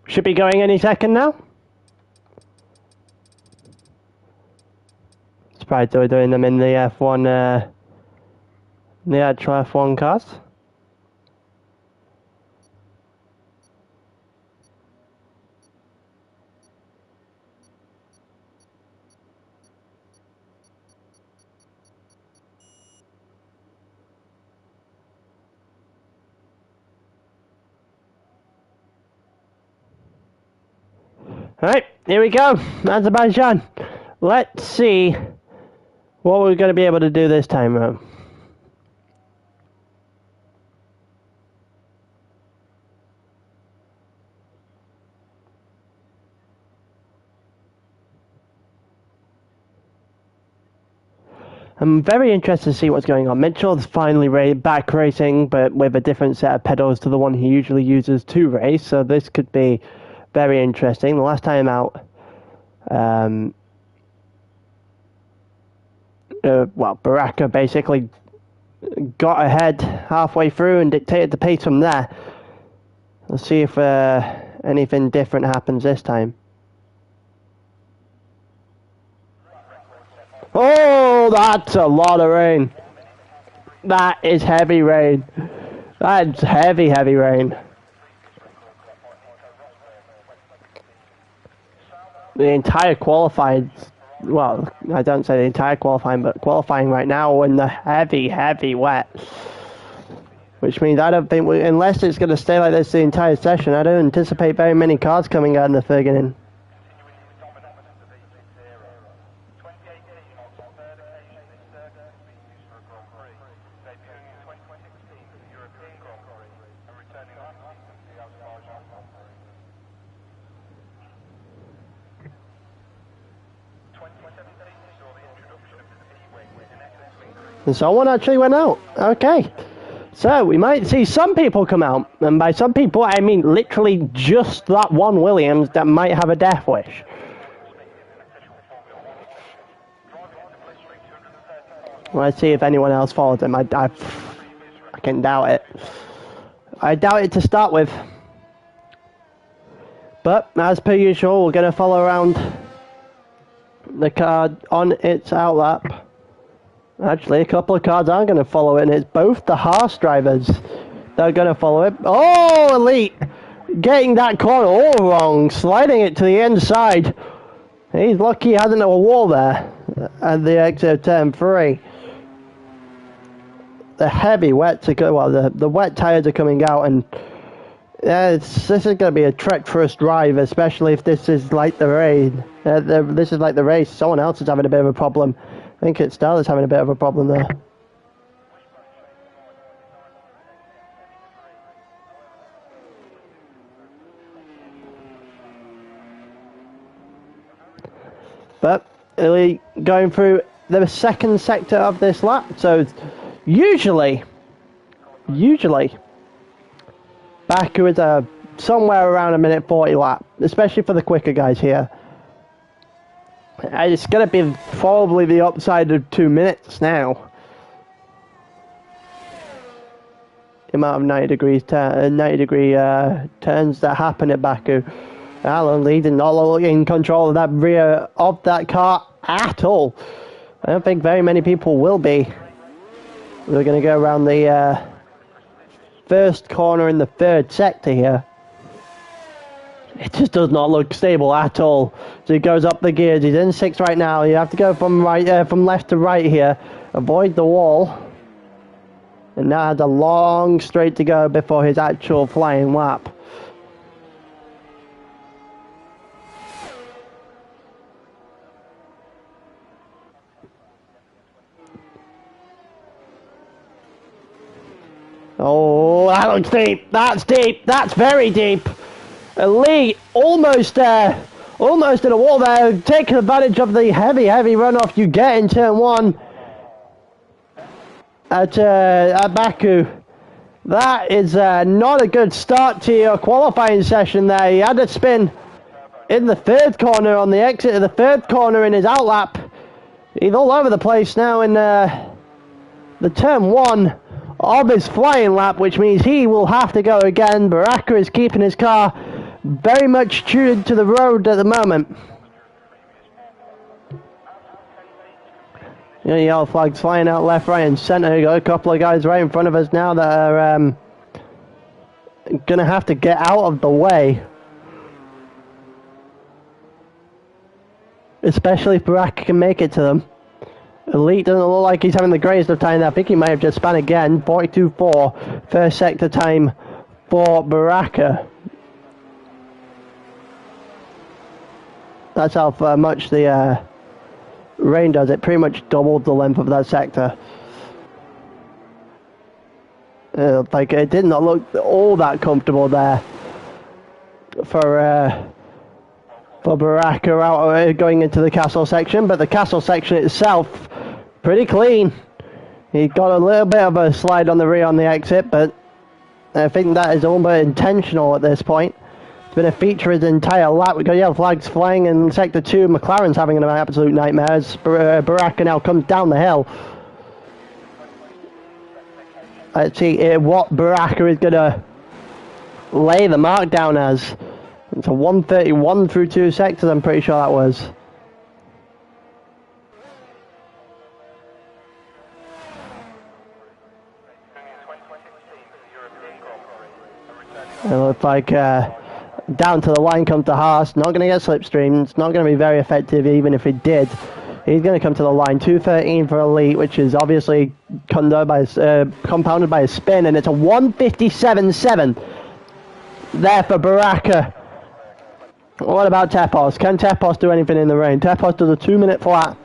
Should be going any second now. Surprised they were doing them in the F1, the actual F1 cars. Alright, here we go. Azerbaijan. Let's see what we're going to be able to do this time around. I'm very interested to see what's going on. Mitchell's finally back racing, but with a different set of pedals to the one he usually uses to race, so this could be very interesting. The last time out, Baraka basically got ahead halfway through and dictated the pace from there. Let's see if anything different happens this time. Oh, that's a lot of rain. That is heavy rain. That's heavy, heavy rain. The entire qualifying, well, I don't say the entire qualifying, but qualifying right now in the heavy, heavy wet. Which means I don't think, unless it's going to stay like this the entire session, I don't anticipate very many cars coming out in the beginning. And someone actually went out. Okay. So we might see some people come out. And by some people, I mean literally just that one Williams that might have a death wish. Let's see if anyone else follows him. I can doubt it. I doubt it to start with. But as per usual, we're going to follow around the car on its outlap. Actually, a couple of cars are going to follow it, and it's both the Haas drivers that are going to follow it. Oh, Elite! Getting that corner all wrong, sliding it to the inside. He's lucky he hasn't a wall there at the exit of turn 3. The heavy wets are good. Well, the wet tyres are coming out, and this is going to be a treacherous drive, especially if this is like the rain. This is like the race. Someone else is having a bit of a problem. I think it's Stella's having a bit of a problem there. But really going through the second sector of this lap, so usually Baku is somewhere around a minute 40 lap, especially for the quicker guys here. It's going to be probably the upside of 2 minutes now. The amount of 90 degree turns that happen at Baku. Alan leading, not in control of that rear of that car at all. I don't think very many people will be. We're going to go around the first corner in the third sector here. It just does not look stable at all. So he goes up the gears. He's in 6th right now. You have to go from left to right here. Avoid the wall. And now has a long straight to go before his actual flying lap. Oh, that looks deep. That's deep. That's very deep. Elite almost in a wall there, taking advantage of the heavy runoff you get in turn 1 at Baku. That is not a good start to your qualifying session there. He had a spin in the third corner on the exit of the third corner in his outlap. He's all over the place now in the turn 1 of his flying lap, which means he will have to go again. Baraka is keeping his car very much tuned to the road at the moment. You know, yellow flags flying out left, right, and centre. You got a couple of guys right in front of us now that are going to have to get out of the way. Especially if Baraka can make it to them. Elite doesn't look like he's having the greatest of time. I think he might have just spun again. 42.4 first sector time for Baraka. That's how much the rain does. It pretty much doubled the length of that sector. Like it did not look all that comfortable there for Baraka out going into the castle section, but the castle section itself pretty clean. He got a little bit of a slide on the rear on the exit, but I think that is almost intentional at this point. It's been a feature his entire lap. We've got yellow flags flying in sector 2. McLaren's having an absolute nightmare as Baraka now comes down the hill. Let's see what Baraka is going to lay the mark down as. It's a 131 through 2 sectors, I'm pretty sure that was. It looks like down to the line comes the Haas. Not going to get slipstream. It's not going to be very effective even if it did. He's going to come to the line. 213 for Elite, which is obviously compounded by a spin, and it's a 157.7 there for Baraka. What about Tepos? Can Tepos do anything in the rain? Tepos does a 2-minute flat.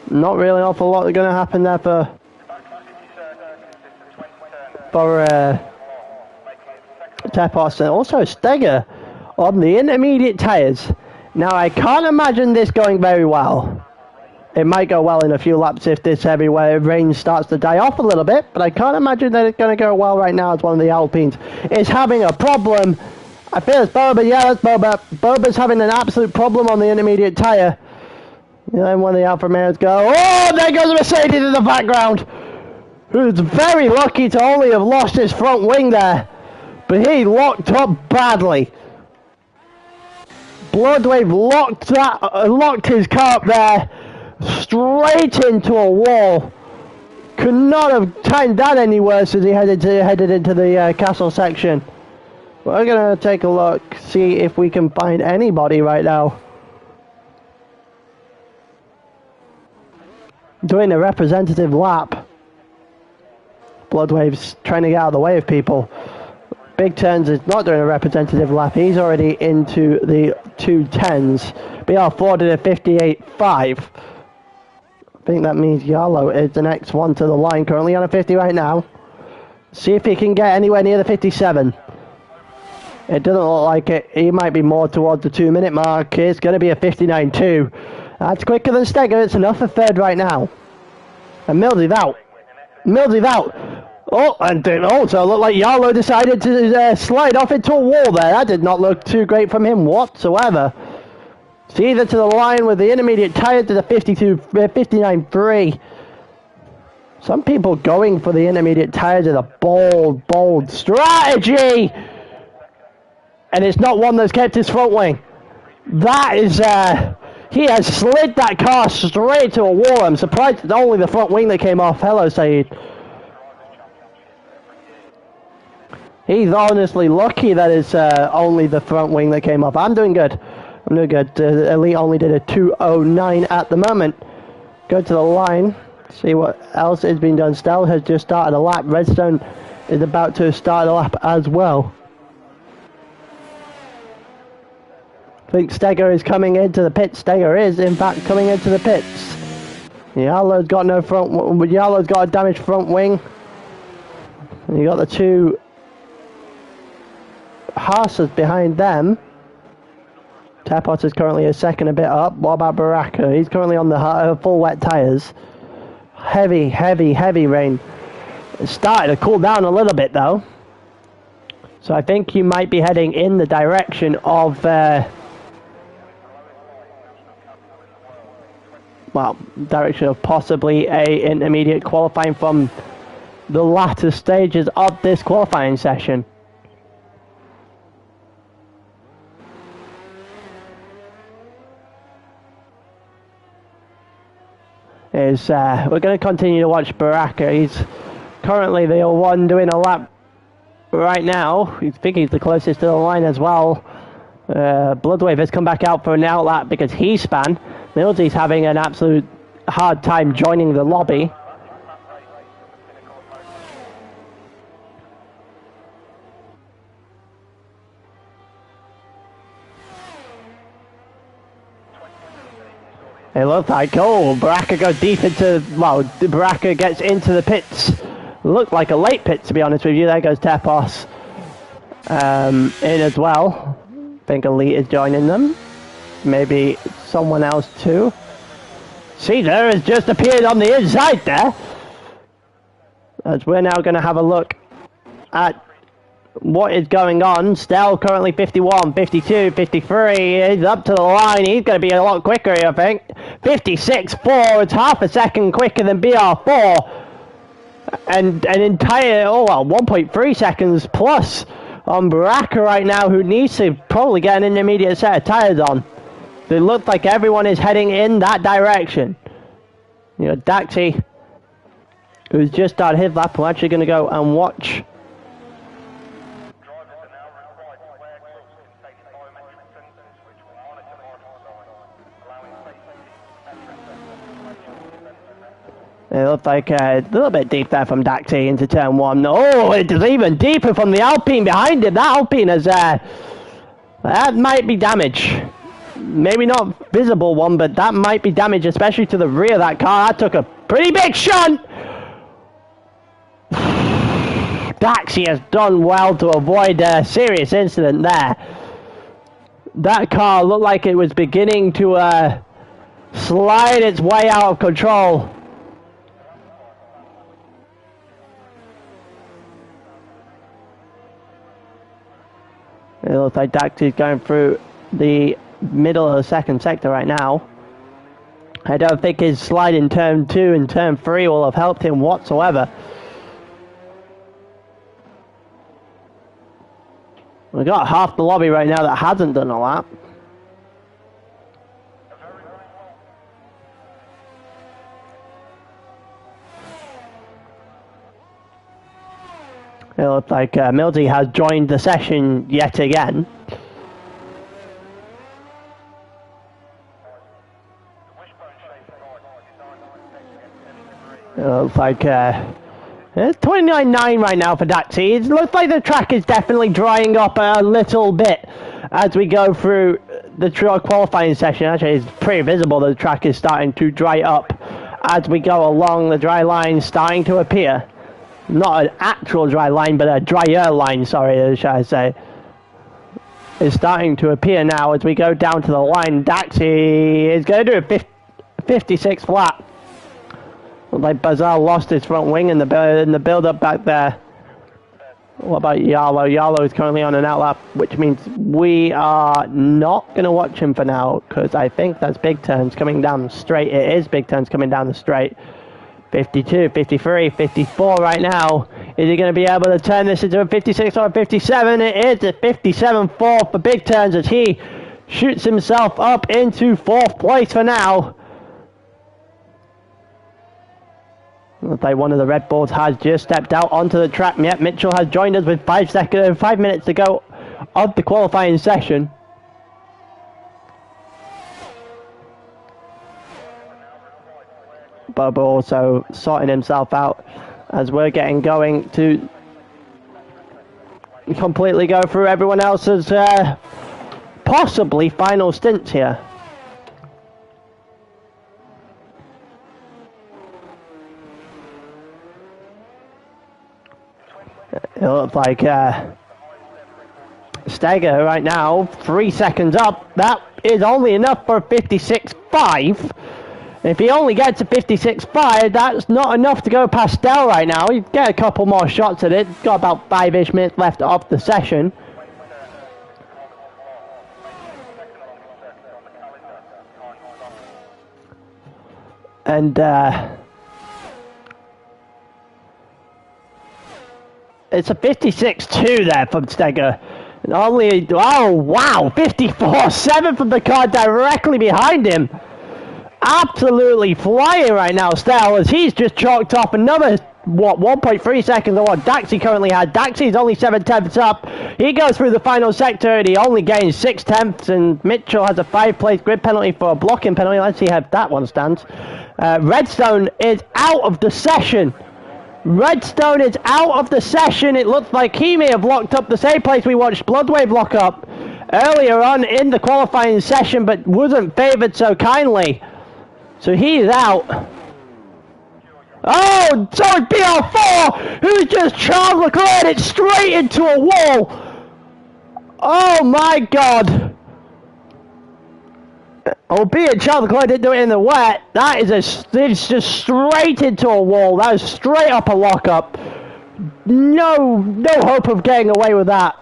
Not really an awful lot going to happen there for Tepos. And also Steger on the intermediate tyres. Now I can't imagine this going very well. It might go well in a few laps if this heavy rain starts to die off a little bit, but I can't imagine that it's going to go well right now as one of the Alpines is having a problem. I feel it's Boba. Yeah, that's Boba. Boba's having an absolute problem on the intermediate tyre. And then one of the Alfa Romeos go, oh, there goes Mercedes in the background, who's very lucky to only have lost his front wing there. But he locked up badly. Bloodwave locked his car up there, straight into a wall. Could not have timed that any worse as he headed into the castle section. We're going to take a look, see if we can find anybody right now doing a representative lap. Bloodwave's trying to get out of the way of people. Big Turns is not doing a representative lap. He's already into the 210s. BR4 did a 58.5. I think that means Yalo is the next one to the line. Currently on a 50 right now. See if he can get anywhere near the 57. It doesn't look like it. He might be more towards the 2-minute mark. It's going to be a 59.2. That's quicker than Steger. It's enough for third right now. And Millsy's out. Millsy's out. Oh, and it also looked like Yarlo decided to slide off into a wall there. That did not look too great from him whatsoever. It's either to the line with the intermediate tyre to the 59.3. Some people going for the intermediate tyres is a bold strategy. And it's not one that's kept his front wing. That is, he has slid that car straight to a wall. I'm surprised it's only the front wing that came off. Hello, Saeed. He's honestly lucky that it's only the front wing that came off. I'm doing good. Elite only did a 2:09 at the moment. Go to the line. See what else is being done. Stell has just started a lap. Redstone is about to start a lap as well. I think Steger is coming into the pits. Steger is, in fact, coming into the pits. Yalo's got no front. Yalo's got a damaged front wing. And you got the two Haas's behind them. Tepot is currently a second a bit up. What about Baraka? He's currently on the full wet tyres. Heavy rain. It started to cool down a little bit though. So I think you might be heading in the direction of direction of possibly a intermediate qualifying from the latter stages of this qualifying session. is we're going to continue to watch Baraka. He's currently the one doing a lap right now. I think he's the closest to the line as well. Bloodwave has come back out for an outlap because he span. Mildy's having an absolute hard time joining the lobby. It looks like, oh, Baraka goes deep into, well, Baraka gets into the pits. Looked like a late pit, to be honest with you. There goes Tepos in as well. I think Elite is joining them. Maybe someone else too. Caesar has just appeared on the inside there. As we're now going to have a look at what is going on. Stell currently 51, 52, 53. He's up to the line. He's going to be a lot quicker here, I think. 56.4. It's half a second quicker than BR4. And an entire, 1.3 seconds plus on Baraka right now, who needs to probably get an intermediate set of tires on. It looks like everyone is heading in that direction. You know, Daxi, who's just started his lap, we're actually going to go and watch. It looked like a little bit deep there from Daxi into turn one. Oh, it's even deeper from the Alpine behind him. That Alpine is, that might be damage. Maybe not visible one, but that might be damage, especially to the rear of that car. That took a pretty big shunt. Daxi has done well to avoid a serious incident there. That car looked like it was beginning to slide its way out of control. It looks like Daxi's going through the middle of the second sector right now. I don't think his slide in turn 2 and turn 3 will have helped him whatsoever. We've got half the lobby right now that hasn't done a lap. It looks like Mildy has joined the session yet again. It looks like it's 29.9 right now for Daxi. It looks like the track is definitely drying up a little bit as we go through the qualifying session. Actually, it's pretty visible that the track is starting to dry up as we go along. The dry line starting to appear. Not an actual dry line, but a drier line, sorry, shall I say. Is starting to appear now as we go down to the line. Daxi is going to do a 56 flat. Looks like Bazaar lost his front wing in the build-up back there. What about Yarlo? Yarlo is currently on an outlap, which means we are not going to watch him for now, because I think that's big turns coming down the straight. It is big turns coming down the straight. 52, 53, 54 right now. Is he going to be able to turn this into a 56 or a 57? It is a 57.4 for big turns as he shoots himself up into 4th place for now. Looks like one of the Red Bulls has just stepped out onto the track. Yep, Mitchell has joined us with 5 minutes to go of the qualifying session. Bubba also sorting himself out as we're getting going to completely go through everyone else's possibly final stints here. It looks like Steger right now 3 seconds up. That is only enough for 56.5. If he only gets a 56.5, that's not enough to go past Stell right now. You get a couple more shots at it. Got about 5-ish minutes left of the session. And it's a 56.2 there from Steger. And only, oh wow, 54.7 from the car directly behind him. absolutely flying right now, Stell, as he's just chalked up another, what, 1.3 seconds on what Daxi currently had. Daxi's only 7/10 up. He goes through the final sector and he only gains 6/10, and Mitchell has a 5-place grid penalty for a blocking penalty. Let's see how that one stands. Redstone is out of the session. Redstone is out of the session. It looks like he may have locked up the same place we watched Bloodwave lock up earlier on in the qualifying session, but wasn't favoured so kindly. So he's out. Oh, so it's BR4 who's just Charles Leclerc it straight into a wall. Oh my God. Albeit Charles Leclerc didn't do it in the wet, that is it's just straight into a wall. That was straight up a lockup. No hope of getting away with that.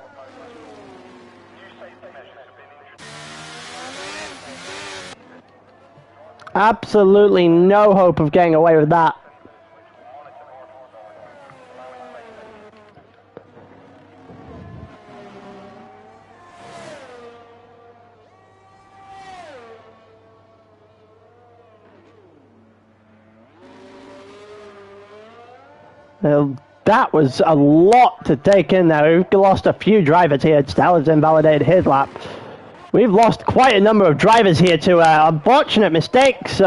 Absolutely no hope of getting away with that. That was a lot to take in there. We've lost a few drivers here. Stella's invalidated his lap. We've lost quite a number of drivers here to unfortunate mistakes.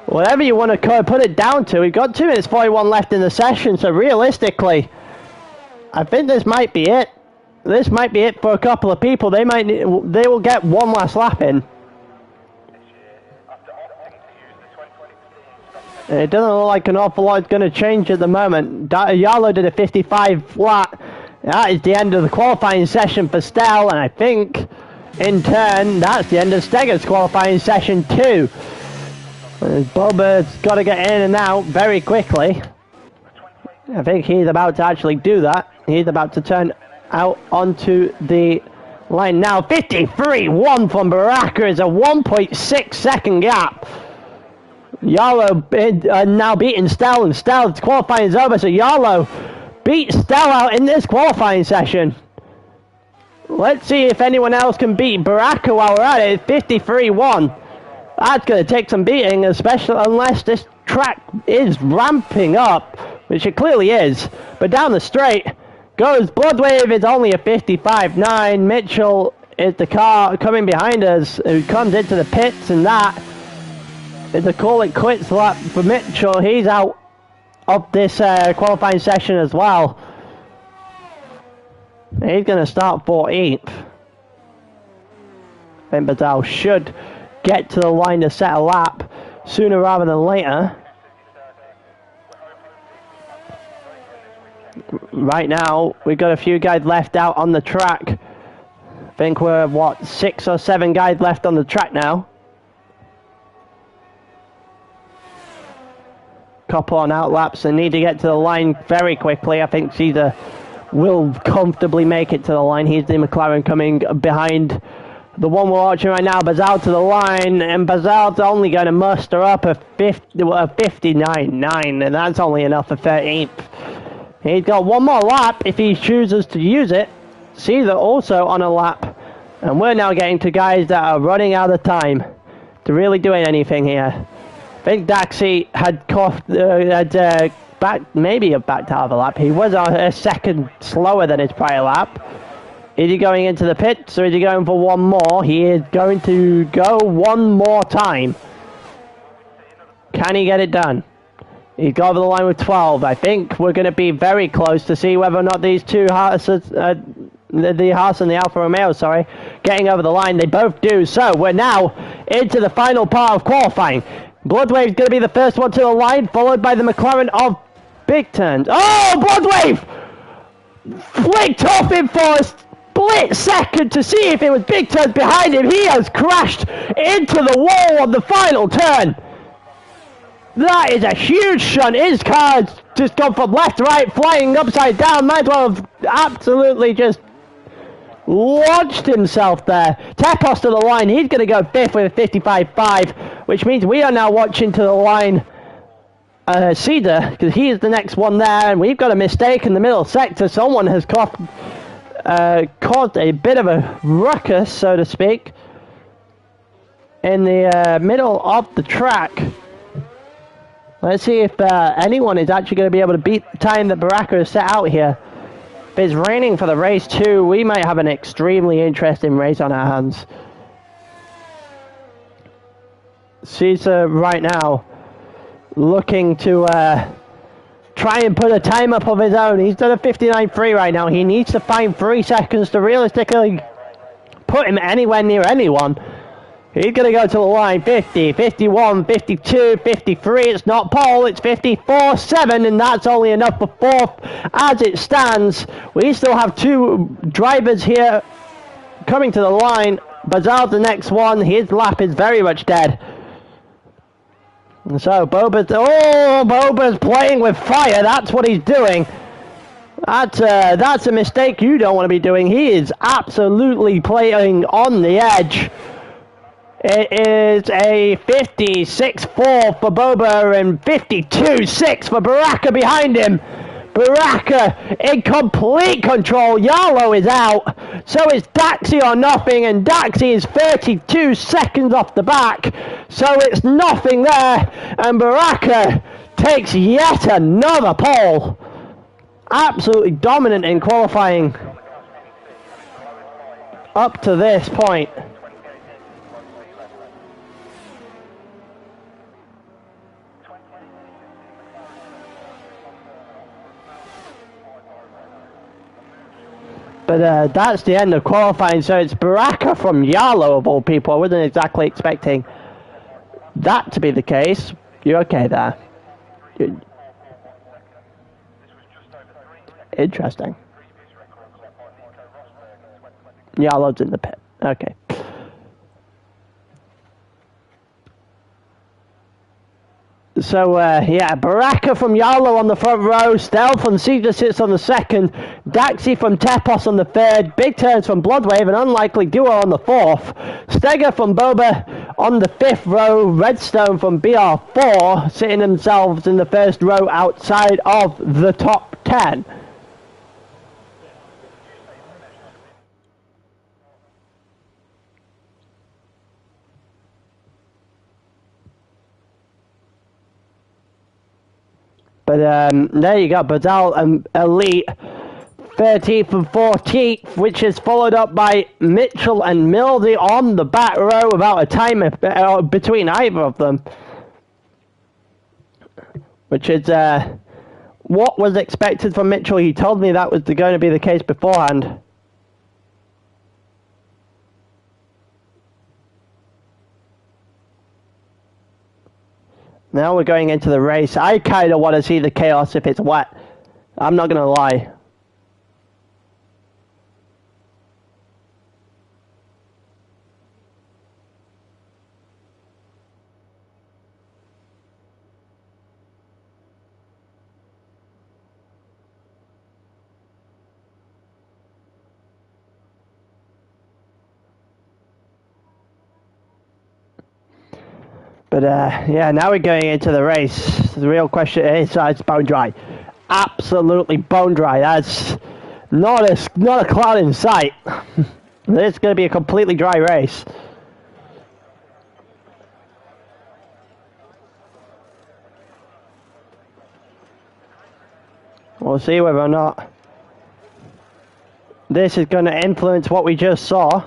Whatever you want to put it down to. We've got 2 minutes 41 left in the session, so realistically, I think this might be it. This might be it for a couple of people. They will get one last lap in. It doesn't look like an awful lot is going to change at the moment. Yarlo did a 55 flat. That is the end of the qualifying session for Stell, and I think, in turn, that's the end of Steger's qualifying session too. Boba's got to get in and out very quickly. I think he's about to actually do that. He's about to turn out onto the line now. 53-1 from Baraka is a 1.6 second gap. Yarlo now beating Stell, and Stell's qualifying is over, so Yarlo beat Stell out in this qualifying session. Let's see if anyone else can beat Baraka while we're at it. 53-1. That's going to take some beating, especially unless this track is ramping up, which it clearly is. But down the straight goes Bloodwave. It's only a 55.9. Mitchell is the car coming behind us, who comes into the pits, and that is a call it quits lap for Mitchell. He's out of this qualifying session as well. He's going to start 14th. I think Bazal should get to the line to set a lap sooner rather than later. Right now, we've got a few guys left out on the track. I think we're, what, 6 or 7 guys left on the track now. Couple on out laps and need to get to the line very quickly. I think Caesar will comfortably make it to the line. He's the McLaren coming behind the one we're watching right now. Bazal to the line, and Bazal's only going to muster up a 59.9, and that's only enough for 13th. He's got one more lap if he chooses to use it. Caesar also on a lap, and we're now getting to guys that are running out of time to really doing anything here. I think Daxi had maybe backed out of a lap. He was a second slower than his prior lap. Is he going into the pits, or is he going for one more? He is going to go one more time. Can he get it done? He's got over the line with 12. I think we're going to be very close to see whether or not these two Haas, the Haas and the Alfa Romeo, sorry, getting over the line. They both do. So we're now into the final part of qualifying. Bloodwave's going to be the first one to the line, followed by the McLaren of Big Turns. Oh, Bloodwave! Flicked off him for a split second to see if it was Big Turns behind him. He has crashed into the wall on the final turn. That is a huge shunt. His car's just gone from left to right, flying upside down. Might as well have absolutely just launched himself there. Tepos to the line. He's going to go 5th with a 55.5, which means we are now watching to the line Cedar, because he is the next one there, and we've got a mistake in the middle sector. Someone has caused a bit of a ruckus, so to speak. in the middle of the track. Let's see if anyone is actually going to be able to beat the time that Baraka has set out here. If it's raining for the race too, we might have an extremely interesting race on our hands. Caesar right now looking to try and put a time up of his own. He's done a 59.3 right now. He needs to find 3 seconds to realistically put him anywhere near anyone. He's going to go to the line. 50, 51, 52, 53. It's not pole. It's 54.7, and that's only enough for 4th as it stands. We still have 2 drivers here coming to the line. Bazal's the next one. His lap is very much dead. So Boba's playing with fire. That's what he's doing. That's a mistake you don't want to be doing. He is absolutely playing on the edge. It is a 56.4 for Boba and 52.6 for Baraka behind him. Baraka in complete control. Yarlo is out. So is Daxi or nothing, and Daxi is 32 seconds off the back. So it's nothing there, and Baraka takes yet another pole. Absolutely dominant in qualifying up to this point. But that's the end of qualifying, so it's Baraka from Yarlo of all people. I wasn't exactly expecting that to be the case. You're okay there. Interesting. Yarlo's in the pit. Okay. So, yeah, Baraka from Yarlo on the front row, Stel from Caesar sits on the second, Daxi from Tepos on the third, Big Turns from Bloodwave, an unlikely duo on the fourth, Steger from Boba on the fifth row, Redstone from BR4 sitting themselves in the first row outside of the top 10. But there you go, Badal and Elite 13th and 14th, which is followed up by Mitchell and Mildy on the back row without a time between either of them. Which is what was expected from Mitchell. He told me that was going to be the case beforehand. Now we're going into the race. I kind of want to see the chaos if it's wet. I'm not going to lie. But yeah, now we're going into the race. The real question is, it's bone dry. Absolutely bone dry. That's not a cloud in sight. It's going to be a completely dry race. We'll see whether or not this is going to influence what we just saw.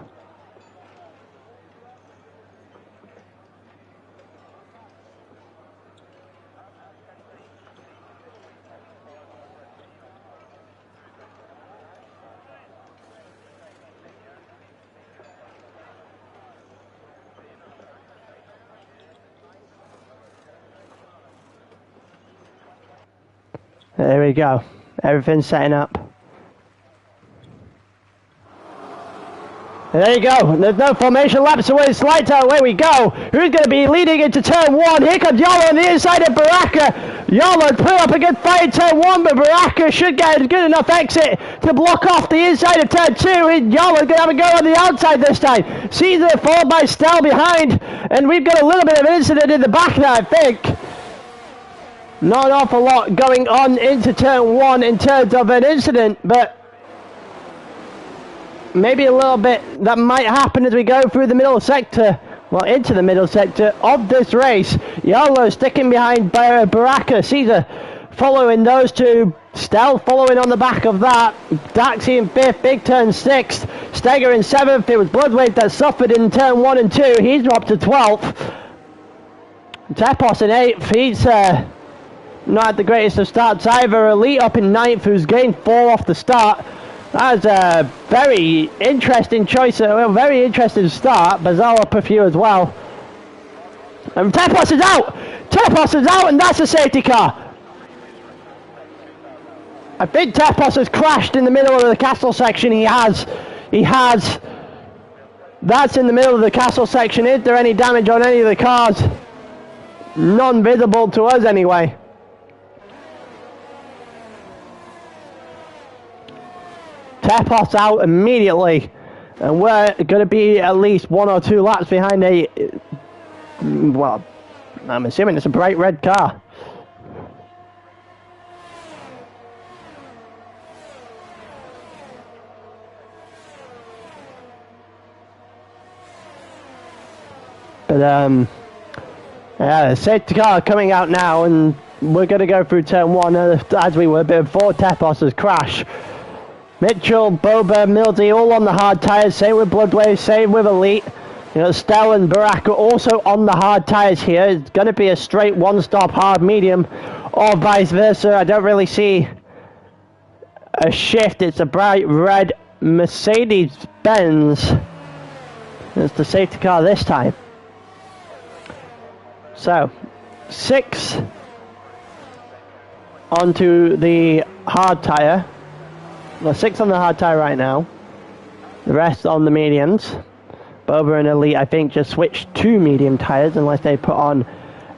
There we go. Everything's setting up. There you go. There's no formation laps away. Slight out. Away we go. Who's going to be leading into turn one? Here comes Yarlo on the inside of Baraka. Yarlo put up a good fight in turn one, but Baraka should get a good enough exit to block off the inside of turn two. Yarlo's going to have a go on the outside this time. Caesar followed by Stel behind, and we've got a little bit of an incident in the back there, I think. Not an awful lot going on into turn one in terms of an incident, but maybe a little bit that might happen as we go through the middle sector. well, into the middle sector of this race. Yolo sticking behind Baraka. Caesar following those two. Stealth following on the back of that. Daxi in 5th, Big Turn 6th. Steger in 7th. It was Bloodwave that suffered in turn 1 and 2. He's dropped to 12th. Tepos in 8th. He's not had the greatest of starts either. Elite up in 9th, who's gained 4 off the start. That's a very interesting choice, a very interesting start. Bazal up a few as well. And Tepos is out! Tepos is out, and that's a safety car. I think Tepos has crashed in the middle of the castle section. He has. That's in the middle of the castle section. Is there any damage on any of the cars? None visible to us anyway. Tepos out immediately, and we're going to be at least 1 or 2 laps behind a, well, I'm assuming it's a bright red car. But yeah, the safety car coming out now, and we're going to go through turn 1 as we were before Tepos's crash. Mitchell, Boba, Mildy all on the hard tyres, same with Bloodwave, same with Elite. You know, Stell and Barak are also on the hard tyres here. It's going to be a straight one-stop hard medium, or vice versa. I don't really see a shift. It's a bright red Mercedes-Benz. It's the safety car this time. So, 6 onto the hard tyre. Well, 6 on the hard tyre right now. The rest on the mediums. Boba and Elite, I think, just switched to medium tyres unless they put on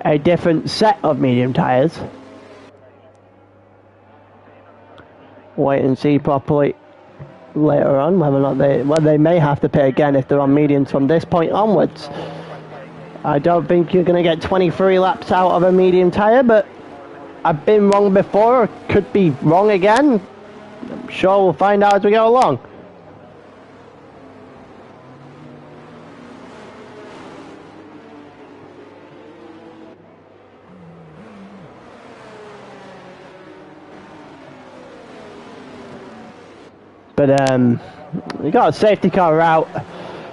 a different set of medium tyres. Wait and see properly later on whether or not they may have to pit again if they're on mediums from this point onwards. I don't think you're going to get 23 laps out of a medium tyre, but I've been wrong before, could be wrong again. I'm sure we'll find out as we go along. But we got a safety car out.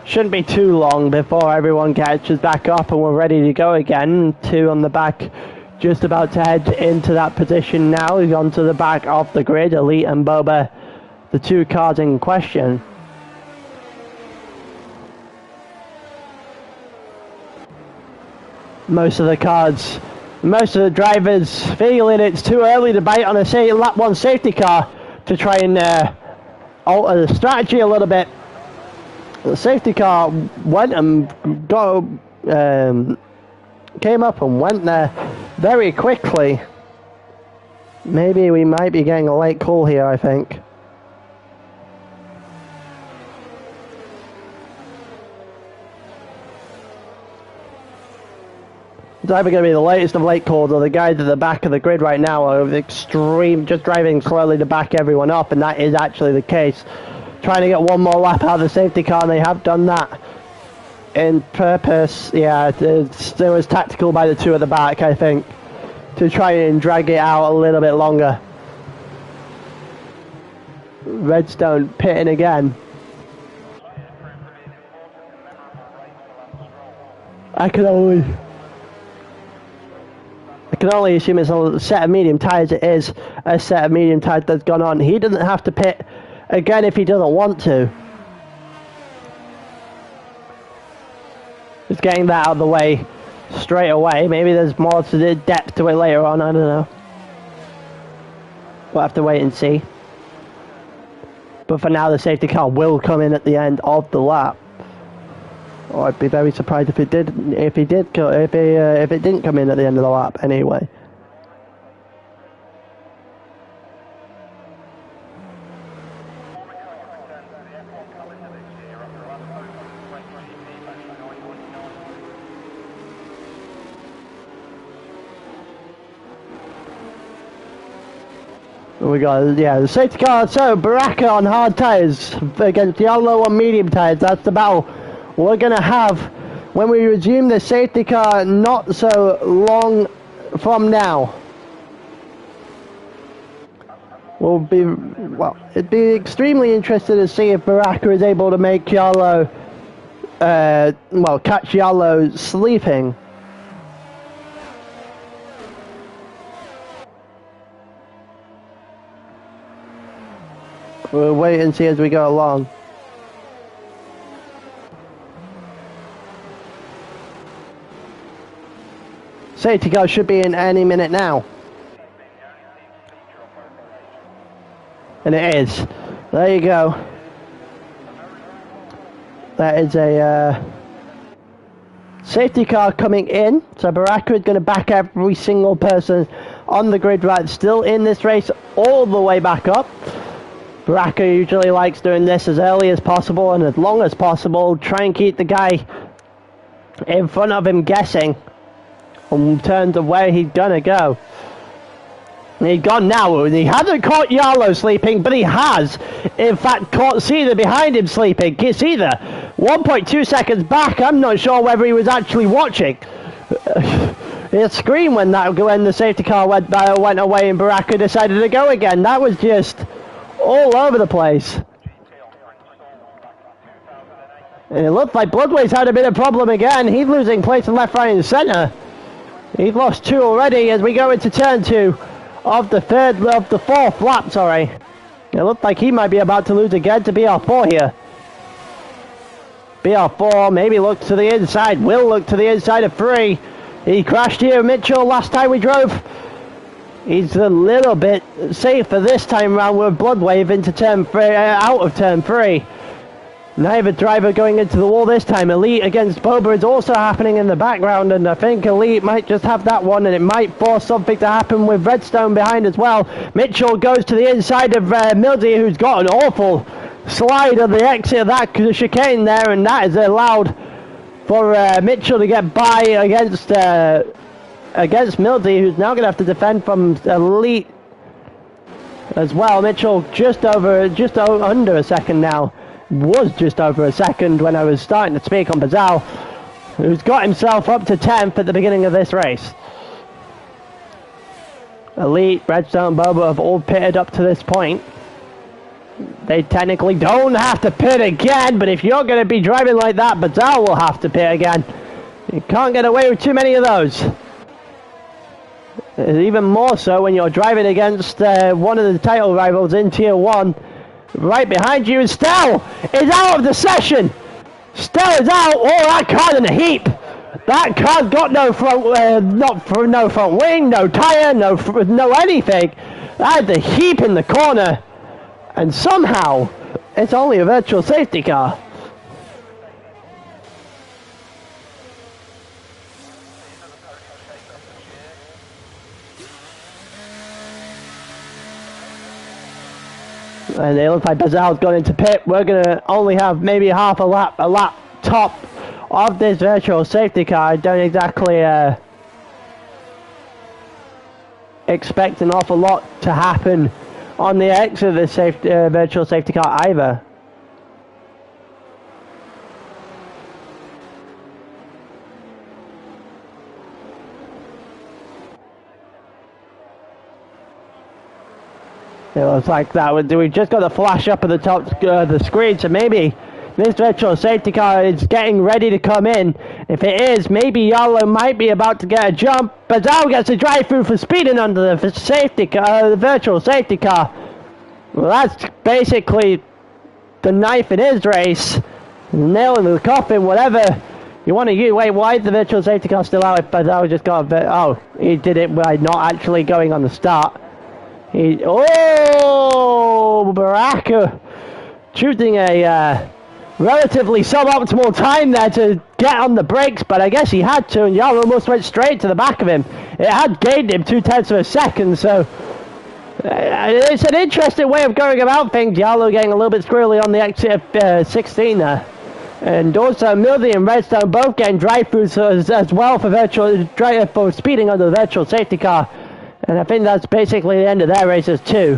Shouldn't be too long before everyone catches back up and we're ready to go again. 2 on the back, just about to head into that position now. He's onto the back of the grid. Elite and Boba, the 2 cars in question. Most of the drivers feeling it's too early to bite on a lap 1 safety car to try and alter the strategy a little bit. The safety car went and came up and went there very quickly. Maybe we might be getting a late call here, I think. It's either going to be the latest of late calls or the guys at the back of the grid right now are just driving slowly to back everyone up, and that is actually the case. Trying to get 1 more lap out of the safety car, and they have done that in purpose. Yeah, it was tactical by the 2 at the back, I think, to try and drag it out a little bit longer. Redstone pitting again. I can only assume it's a set of medium tyres. It is a set of medium tyres that's gone on. He doesn't have to pit again if he doesn't want to. Just getting that out of the way straight away. Maybe there's more to the depth to it later on, I don't know. We'll have to wait and see. But for now, the safety car will come in at the end of the lap. Or I'd be very surprised if it didn't come in at the end of the lap anyway. We got, yeah, the safety car. So Baraka on hard tyres against Yolo on medium tyres. That's the battle we're going to have when we resume the safety car not so long from now. It'd be extremely interesting to see if Baraka is able to make Yalo, catch Yalo sleeping. We'll wait and see as we go along. Safety car should be in any minute now. And it is. There you go. That is a safety car coming in. So Baraka is going to back every single person on the grid right still in this race all the way back up. Baraka usually likes doing this as early as possible and as long as possible. Try and keep the guy in front of him guessing in terms of where he's going to go. He's gone now, and he hasn't caught Yalo sleeping, but he has, in fact, caught Cedar behind him sleeping. Cedar, 1.2 seconds back. I'm not sure whether he was actually watching. It screamed when the safety car went away and Baraka decided to go again. That was just all over the place. And it looked like Bloodway's had a bit of problem again. He's losing place in left, right, and centre. He's lost 2 already as we go into turn 2. Of the fourth lap, sorry. It looked like he might be about to lose again to BR4 here. BR4 maybe looks to the inside, will look to the inside of Prix. He crashed here, Mitchell, last time we drove. He's a little bit safer this time around with Bloodwave into turn 3, out of turn 3. Neither driver going into the wall this time. Elite against Boba is also happening in the background, and I think Elite might just have that one, and it might force something to happen with Redstone behind as well. Mitchell goes to the inside of Mildy, who's got an awful slide on the exit of that chicane there, and that is allowed for Mitchell to get by against Mildy, who's now going to have to defend from Elite as well. Mitchell just under a second now. Was just over a second when I was starting to speak on Bazal, who's got himself up to 10th at the beginning of this race. Elite, Redstone, Boba have all pitted up to this point. They technically don't have to pit again, but if you're going to be driving like that, Bazal will have to pit again. You can't get away with too many of those. Even more so when you're driving against one of the title rivals in Tier 1. Right behind you, and Stell is out of the session. Stell is out. Oh, that car's in a heap. That car's got no front, no front wing, no tyre, no anything. That's a heap in the corner, and somehow it's only a virtual safety car. And it looks like Bazal's gone into pit. We're going to only have maybe half a lap top of this virtual safety car. I don't exactly expect an awful lot to happen on the exit of this virtual safety car either. It looks like that. We just got a flash up at the top of the screen, so maybe this virtual safety car is getting ready to come in. If it is, maybe Yalo might be about to get a jump. Bazal gets a drive-through for speeding under the safety car, the virtual safety car. Well, that's basically the knife in his race. Nail in the coffin, whatever you want to use. Wait, why is the virtual safety car still out if Bazal just got a bit... Oh, he did it by not actually going on the start. Baraka choosing a relatively suboptimal time there to get on the brakes, but I guess he had to, and Yalo almost went straight to the back of him. It had gained him 0.2 of a second, so it's an interesting way of going about things. Yalo getting a little bit squirrely on the exit of 16 there. And also Mildy and Redstone both getting drive-throughs as well for speeding under the virtual safety car. And I think that's basically the end of their races too.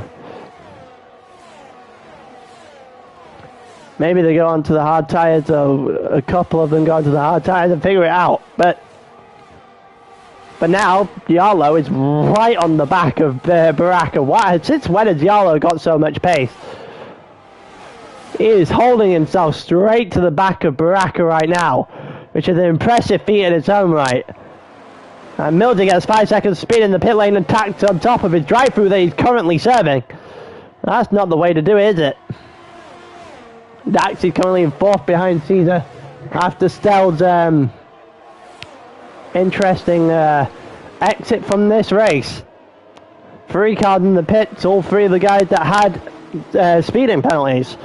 Maybe they go onto the hard tyres, or a couple of them go onto the hard tyres and figure it out. But now, Diallo is right on the back of Baraka. Why? Since when has Diallo got so much pace? He is holding himself straight to the back of Baraka right now, which is an impressive feat in its own right. And Milder gets 5 seconds speed in the pit lane and tacked on top of his drive-through that he's currently serving. That's not the way to do it, is it? Dax is currently in 4th behind Caesar after Stell's interesting exit from this race. 3 cars in the pits, all 3 of the guys that had speeding penalties.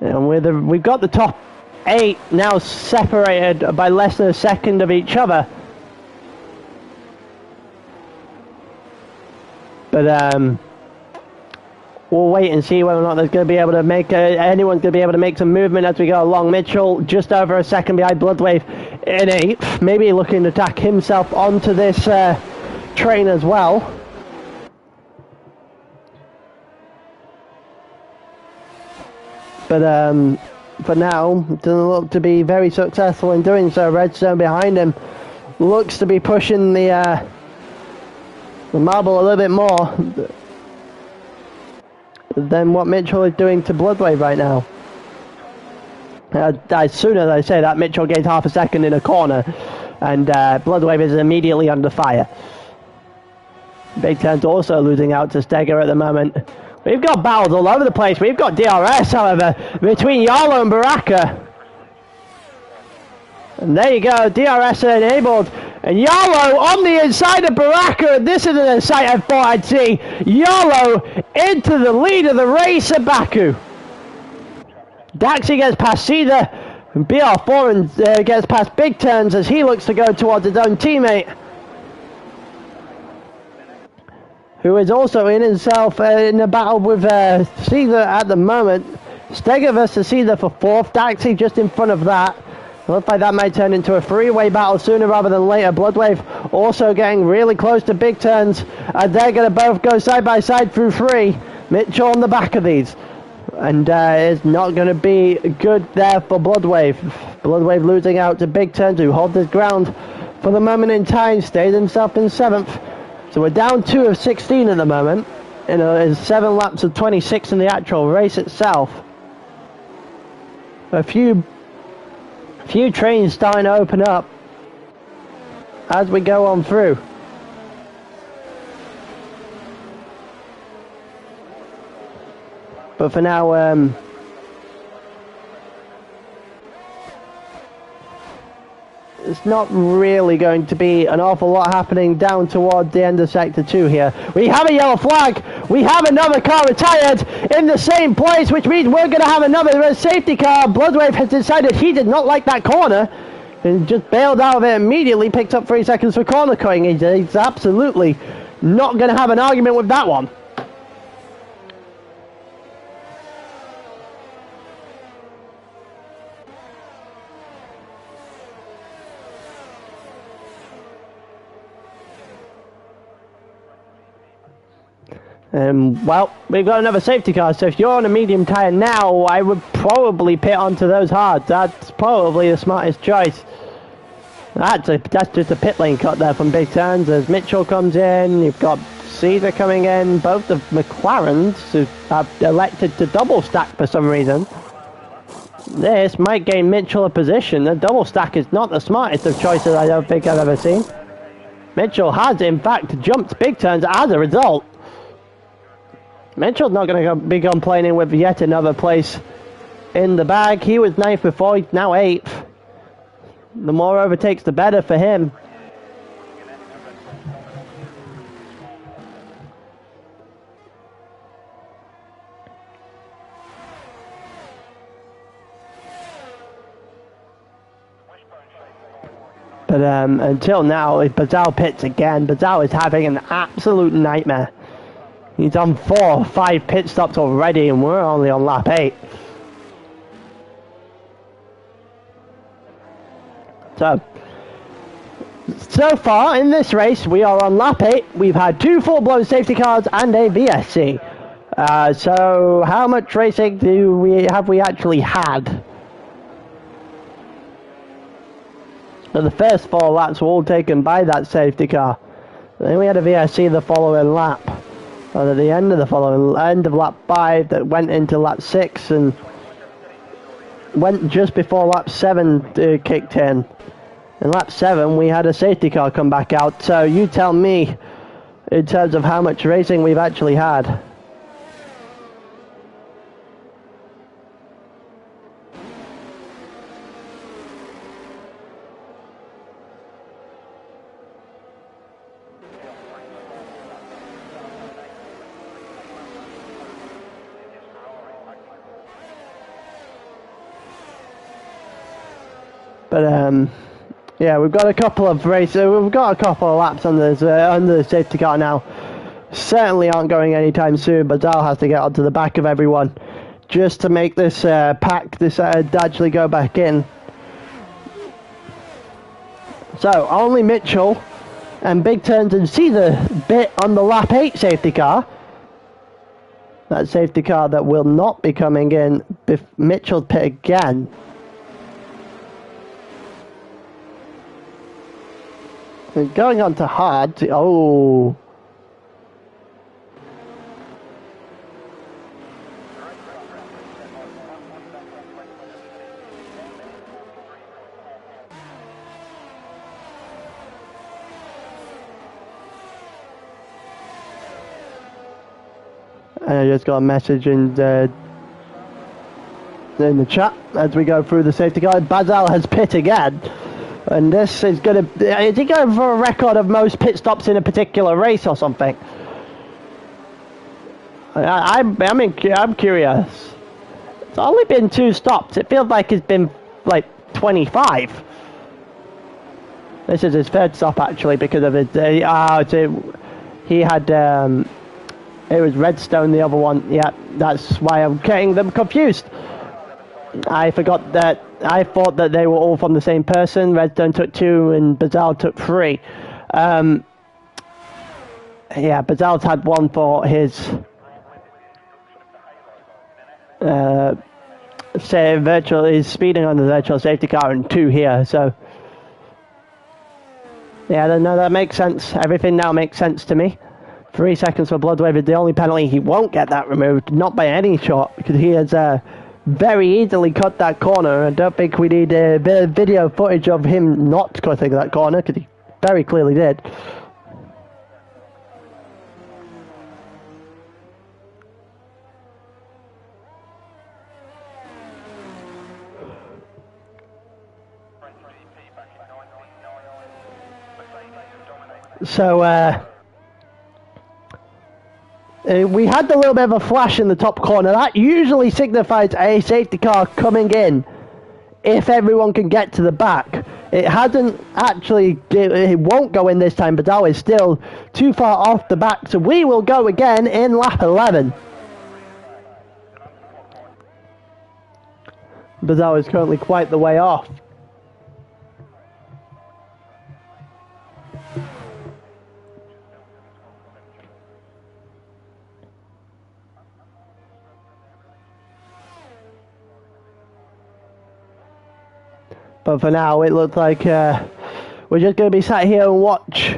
And we've got the top 8 now separated by less than a second of each other. But we'll wait and see whether or not there's going to be able to make anyone's going to be able to make some movement as we go along. Mitchell just over a second behind Bloodwave in 8th, maybe looking to tack himself onto this train as well. But for now, doesn't look to be very successful in doing so. Redstone behind him looks to be pushing the marble a little bit more than what Mitchell is doing to Bloodwave right now. As soon as I say that, Mitchell gains half a second in a corner, and Bloodwave is immediately under fire. Big Turn's also losing out to Steger at the moment. We've got battles all over the place. We've got DRS, however, between Yarlo and Baraka. And there you go, DRS enabled. And Yarlo on the inside of Baraka. This isn't a sight I thought I'd see. Yarlo into the lead of the race at Baku. Daxi gets past Cedar. And BR4 gets past Big Turns as he looks to go towards his own teammate, who is also in himself in a battle with Caesar at the moment. Steger versus Caesar for 4th. Daxi just in front of that. Looks like that might turn into a 3-way battle sooner rather than later. Bloodwave also getting really close to Big Turns. And they're going to both go side by side through 3. Mitchell on the back of these. And it's not going to be good there for Bloodwave. Bloodwave losing out to Big Turns, who hold his ground for the moment in time. Stays himself in 7th. So we're down 2 of 16 at the moment. In 7 laps of 26 in the actual race itself. A few trains starting to open up as we go on through. But for now, it's not really going to be an awful lot happening down toward the end of Sector 2 here. We have a yellow flag. We have another car retired in the same place, which means we're going to have another safety car. Bloodwave has decided he did not like that corner and just bailed out of it immediately, picked up 3 seconds for corner cutting. He's absolutely not going to have an argument with that one. Well, we've got another safety car, so if you're on a medium tyre now, I would probably pit onto those hards. That's probably the smartest choice. That's just a pit lane cut there from Big Turns as Mitchell comes in. You've got Caesar coming in. Both of McLarens who have elected to double stack for some reason. This might gain Mitchell a position. The double stack is not the smartest of choices I don't think I've ever seen. Mitchell has, in fact, jumped Big Turns as a result. Mitchell's not going to be complaining with yet another place in the bag. He was 9th before, he's now 8th. The more overtakes, the better for him. But until now, Bazal pits again. Bazal is having an absolute nightmare. He's done 4 or 5 pit stops already, and we're only on lap 8. So far in this race, we are on lap 8. We've had 2 full-blown safety cars and a VSC. So how much racing have we actually had? So the first 4 laps were all taken by that safety car. Then we had a VSC the following lap. And at the end of lap 5 that went into lap 6 and went just before lap 7 kicked in. In lap 7 we had a safety car come back out. So you tell me in terms of how much racing we've actually had. But yeah, we've got a couple of races. We've got a couple of laps under the safety car now. Certainly aren't going anytime soon. But Zal has to get onto the back of everyone just to make this pack actually go back in. So only Mitchell and Big Turnton see the bit on the lap 8 safety car. That safety car that will not be coming in if Mitchell pit again. And going on to hard. Oh. And I just got a message in the chat as we go through the safety car. Bazal has pit again. And this is going to... Is he going for a record of most pit stops in a particular race or something? I'm curious. It's only been 2 stops. It feels like it's been like 25. This is his 3rd stop actually because of his... he had... it was Redstone, the other one. Yeah, that's why I'm getting them confused. I forgot that. I thought that they were all from the same person. Redstone took 2 and Bazal took 3. Yeah, Bazal's had 1 for his say virtual. He's speeding on the virtual safety car and 2 here. So yeah, no, that makes sense. Everything now makes sense to me. 3 seconds for Bloodwave is the only penalty. He won't get that removed, not by any shot, because he has very easily cut that corner. I don't think we need a bit of video footage of him not cutting that corner, because he very clearly did. So, we had a little bit of a flash in the top corner. That usually signifies a safety car coming in if everyone can get to the back. It hasn't actually, it won't go in this time, but that is still too far off the back. So we will go again in lap 11. But that is currently quite the way off. But for now, it looks like we're just going to be sat here and watch.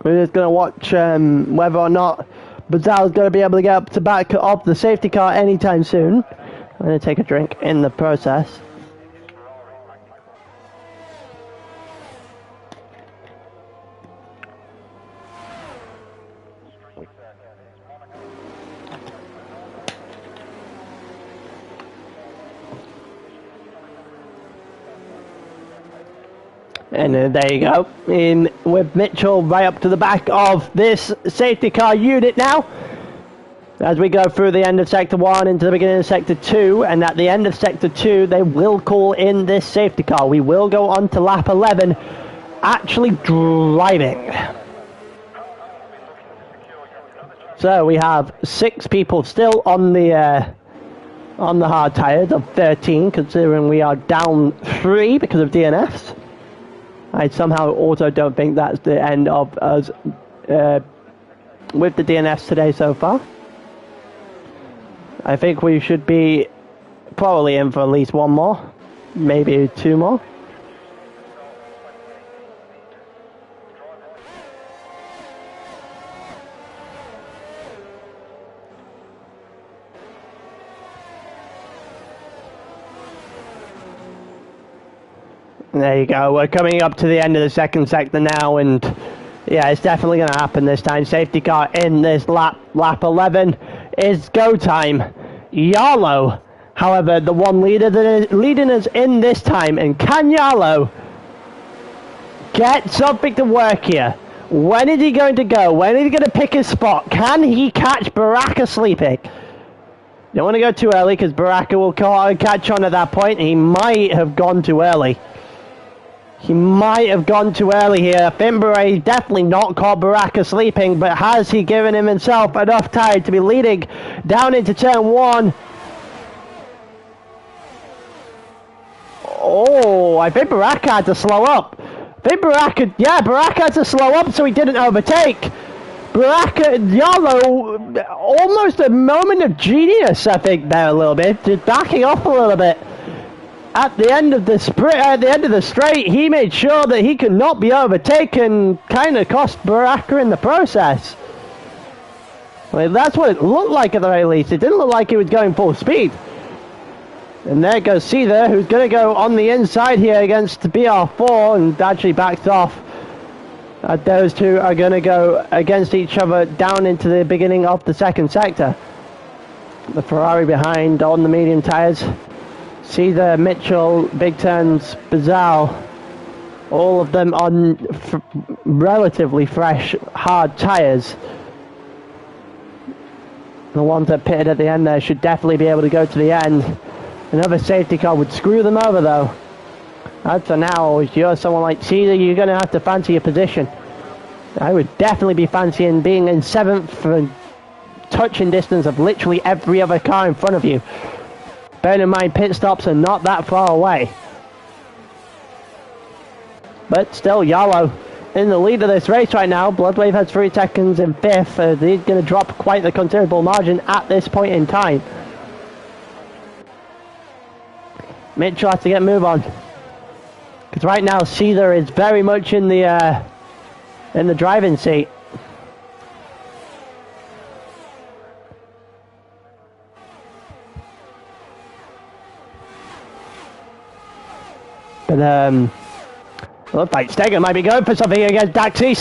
We're just going to watch whether or not Bazal's going to be able to get up to back of the safety car anytime soon. I'm going to take a drink in the process. And there you go, in with Mitchell right up to the back of this safety car unit now. As we go through the end of Sector 1 into the beginning of Sector 2, and at the end of Sector 2, they will call in this safety car. We will go on to lap 11, actually driving. So we have 6 people still on the hard tyres of 13, considering we are down 3 because of DNFs. I somehow also don't think that's the end of us with the DNS today so far. I think we should be probably in for at least one more, maybe two more. There you go, we're coming up to the end of the second sector now, and yeah, it's definitely going to happen this time. Safety car in this lap 11 is go time. Yarlow, however, the one leader that is leading us in this time, and can Yarlow get something to work here? When is he going to go? When is he going to pick his spot? Can he catch Baraka sleeping? Don't want to go too early because Baraka will catch on at that point. He might have gone too early. He might have gone too early here. Finbury definitely not caught Baraka sleeping, but has he given himself enough time to be leading down into turn one? Oh, I think Baraka had to slow up. Baraka had to slow up so he didn't overtake. Baraka, Yarlow, almost a moment of genius, I think, there a little bit, just backing off a little bit. At the end of the straight, he made sure that he could not be overtaken, kind of cost Baraka in the process. Well, that's what it looked like at the very least. It didn't look like he was going full speed. And there goes Caesar, who's going to go on the inside here against BR4 and actually backs off. Those two are going to go against each other down into the beginning of the second sector. The Ferrari behind on the medium tyres. Caesar, Mitchell, Big Turns, Bazal, all of them on relatively fresh, hard tyres. The ones that pitted at the end there should definitely be able to go to the end. Another safety car would screw them over though. As for now, if you're someone like Caesar, you're going to have to fancy your position. I would definitely be fancying being in 7th for touching distance of literally every other car in front of you. Bear in mind, pit stops are not that far away. But still, Yarlow in the lead of this race right now. Bloodwave has 3 seconds in 5th. He's going to drop quite the considerable margin at this point in time. Mitchell has to get a move on. Because right now, Caesar is very much in the driving seat. But looks like Steger might be going for something against Daxi.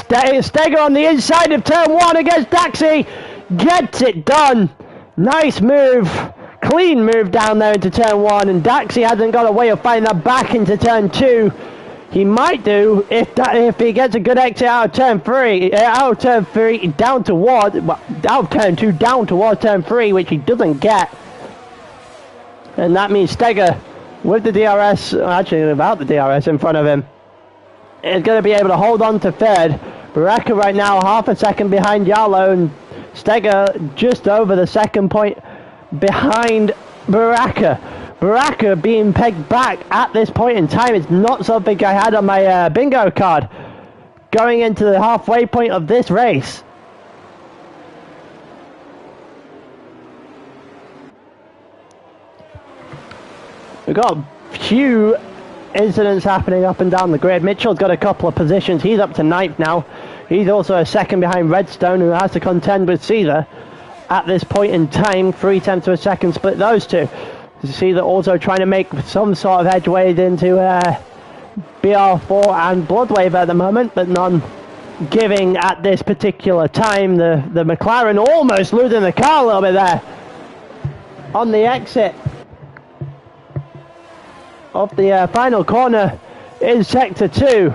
Steger on the inside of turn 1 against Daxi. Gets it done. Nice move. Clean move down there into turn 1. And Daxi hasn't got a way of finding that back into turn 2. He might do if he gets a good exit out of turn 3. Out of turn 3 down towards, well, out of turn 2 down towards turn 3, which he doesn't get. And that means Steger with the DRS, actually without the DRS in front of him, is going to be able to hold on to 3rd. Baraka right now half a second behind Yarlow, and Steger just over the 2nd point behind Baraka. Baraka being pegged back at this point in time is not something I had on my bingo card going into the halfway point of this race. We've got a few incidents happening up and down the grid. Mitchell's got a couple of positions. He's up to 9th now. He's also a second behind Redstone, who has to contend with Caesar at this point in time. 0.3 of a second split those two. Caesar also trying to make some sort of headway into BR4 and Bloodwave at the moment, but none giving at this particular time. The McLaren almost losing the car a little bit there on the exit of the final corner in sector 2.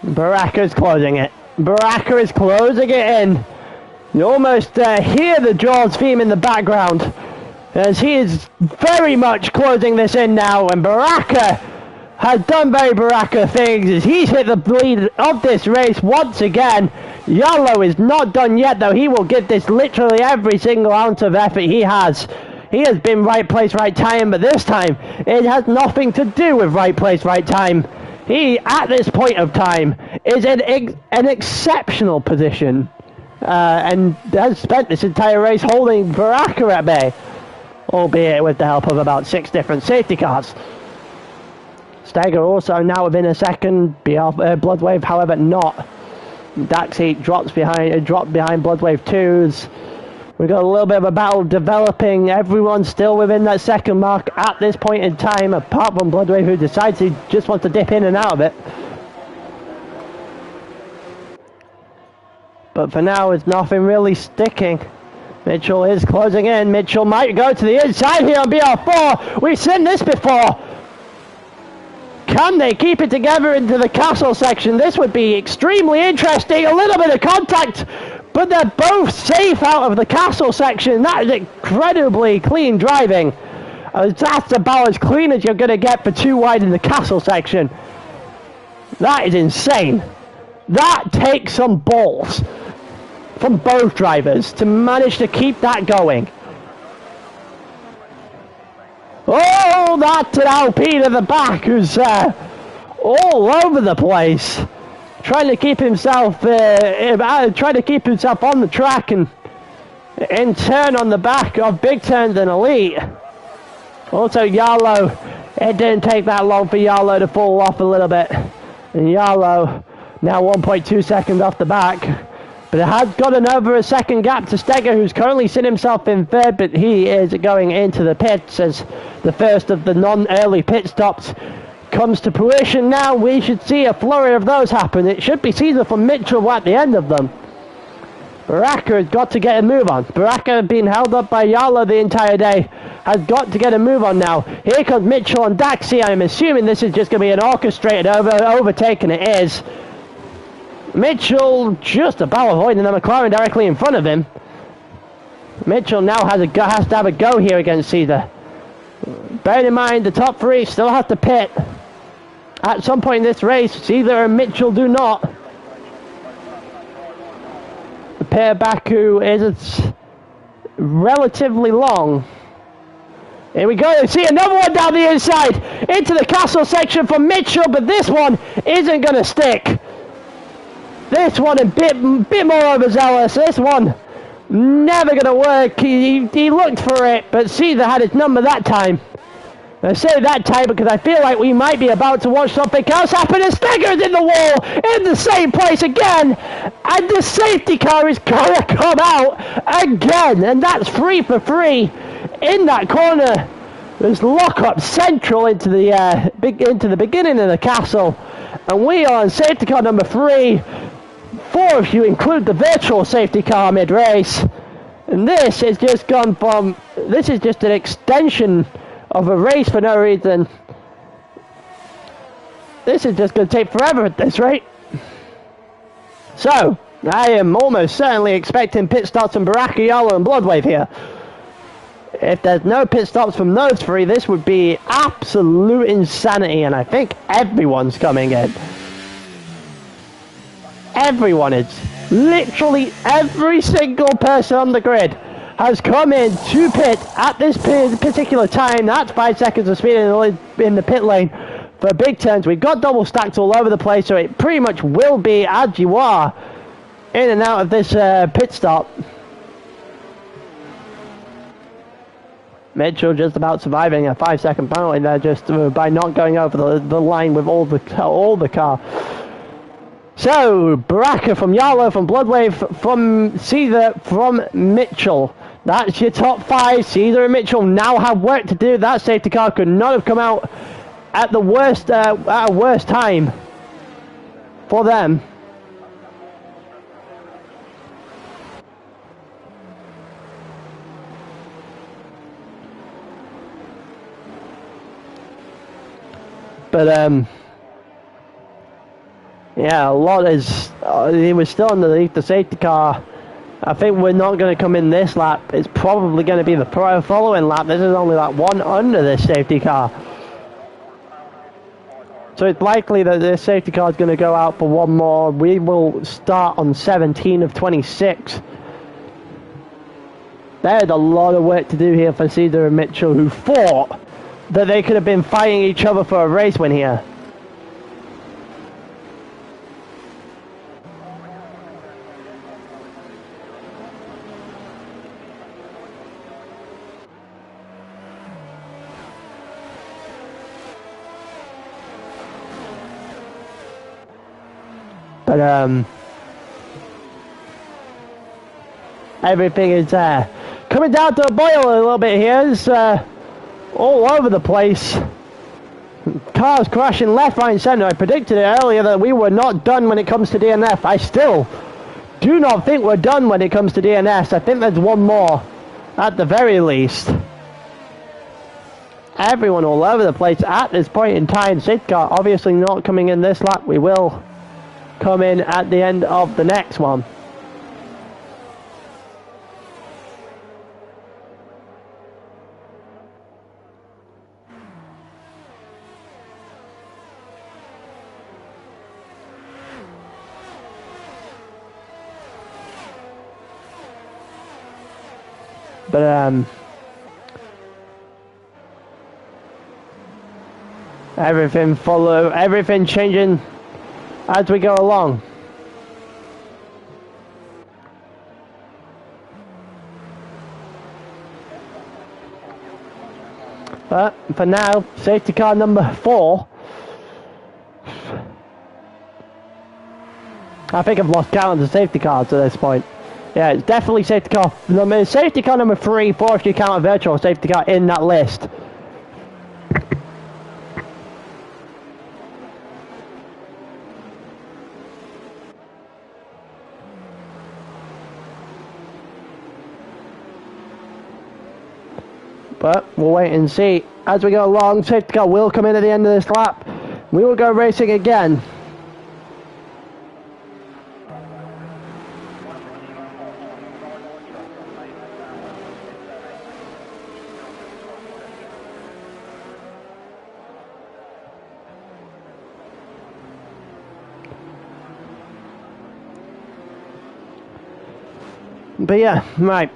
Baraka is closing it. Baraka is closing it in. You almost hear the Jaws theme in the background as he is very much closing this in now, and Baraka has done very Baraka things as he's hit the lead of this race once again. Yarlow is not done yet though. He will give this literally every single ounce of effort he has. He has been right place, right time, but this time it has nothing to do with right place, right time. He, at this point of time, is in an exceptional position. And has spent this entire race holding Baraka at bay, albeit with the help of about 6 different safety cars. Steger also now within a second, Bloodwave, however, not. Daxi dropped behind Bloodwave 2s. We've got a little bit of a battle developing. Everyone's still within that second mark at this point in time, apart from Bloodwave, who decides he just wants to dip in and out of it. But for now, it's nothing really sticking. Mitchell is closing in. Mitchell might go to the inside here on BR4. We've seen this before. Can they keep it together into the castle section? This would be extremely interesting. A little bit of contact, but they're both safe out of the castle section. That is incredibly clean driving. That's about as clean as you're going to get for 2 wide in the castle section. That is insane. That takes some balls from both drivers to manage to keep that going. Oh, that's an Alpine at the back who's all over the place, trying to keep himself on the track and in turn on the back of Big Turns and Elite. Also, Yarlo, it didn't take that long for Yarlo to fall off a little bit, and Yarlo now 1.2 seconds off the back. But it has gotten over a second gap to Steger, who's currently seen himself in third, but he is going into the pits as the first of the non-early pit stops comes to fruition. Now we should see a flurry of those happen. It should be Caesar from Mitchell at the end of them. Baraka has got to get a move on. Baraka being held up by Yarlo the entire day has got to get a move on now. Here comes Mitchell and Daxi. I'm assuming this is just going to be an orchestrated overtake, and it is. Mitchell just about avoiding the McLaren directly in front of him. Mitchell now has to have a go here against Caesar. Bearing in mind the top 3 still have to pit at some point in this race. Caesar and Mitchell do not. The pair Baku is relatively long. Here we go. See another one down the inside into the castle section for Mitchell, but this one isn't going to stick. This one a bit more overzealous. This one never going to work. He looked for it, but Caesar had his number that time. I say that time because I feel like we might be about to watch something else happen. And Steger's in the wall in the same place again, and the safety car is going to come out again, and that's 3 for 3 in that corner. There's lockup central into the beginning of the castle, and we are on safety car number 3. 4 if you include the virtual safety car mid-race. And this is just an extension of a race for no reason. This is just going to take forever at this rate. So, I am almost certainly expecting pit stops from Baraka, Yarlo and Bloodwave here. If there's no pit stops from those 3, this would be absolute insanity, and I think everyone's coming in. Everyone is. Literally every single person on the grid has come in to pit at this particular time. That's 5 seconds of speed in the pit lane for Big Turns. We've got double stacks all over the place, so it pretty much will be as you are in and out of this pit stop. Mitchell just about surviving a 5-second penalty there just by not going over the line with all the car. So, Baraka from Yarlo, from Bloodwave, from Caesar, from Mitchell. That's your top 5. Caesar and Mitchell now have work to do. That safety car could not have come out at the worst time for them. But, yeah, a lot is... he was still underneath the safety car. I think we're not going to come in this lap. It's probably going to be the following lap. This is only lap 1 under this safety car. So it's likely that this safety car is going to go out for 1 more. We will start on 17 of 26. There's a lot of work to do here for Caesar and Mitchell, who thought that they could have been fighting each other for a race win here. But everything is coming down to a boil a little bit here. It's all over the place. Cars crashing left, right and centre. I predicted it earlier that we were not done when it comes to DNF. I still do not think we're done when it comes to DNS. I think there's one more at the very least. Everyone all over the place at this point in time. Safety car obviously not coming in this lap. We will come in at the end of the next one. But everything changing as we go along. But for now, safety car number 4. I think I've lost count of the safety cars at this point. Yeah, it's definitely safety car number 3, 4 if you count a virtual safety car in that list. But we'll wait and see as we go along. Safety car will come in at the end of this lap. We will go racing again. But yeah, right.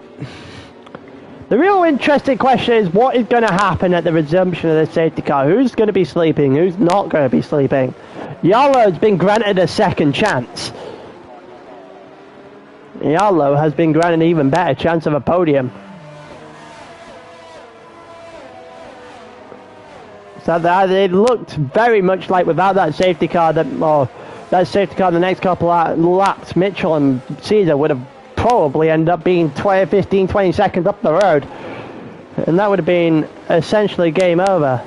The real interesting question is what is going to happen at the resumption of the safety car. Who's going to be sleeping? Who's not going to be sleeping? Yarlow has been granted a second chance. Yarlow has been granted an even better chance of a podium. So that it looked very much like without that safety car, the next couple of laps, Mitchell and Caesar would have probably end up being 15, 20 seconds up the road, and that would have been essentially game over.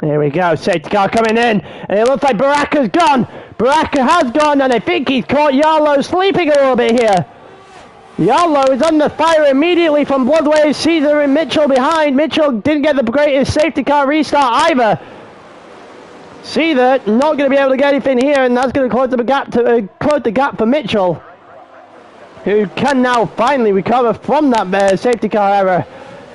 Here we go, safety car coming in, and it looks like Baraka's gone. Baraka has gone, and I think he's caught Yarlow sleeping a little bit here. Yarlow is under fire immediately from Bloodwave, Caesar and Mitchell behind. Mitchell didn't get the greatest safety car restart either. Caesar not going to be able to get anything here, and that's going to close the gap for Mitchell, who can now finally recover from that safety car error,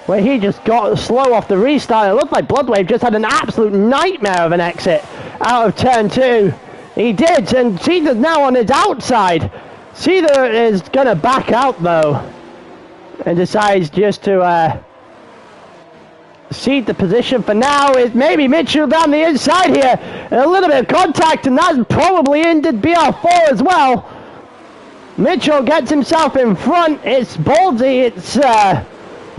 where he just got slow off the restart. It looked like Bloodwave just had an absolute nightmare of an exit out of turn 2. He did, and Caesar's now on his outside. Caesar is going to back out though, and decides just to cede the position for now. Is maybe Mitchell down the inside here. And a little bit of contact, and that's probably ended BR4 as well. Mitchell gets himself in front. It's ballsy. It's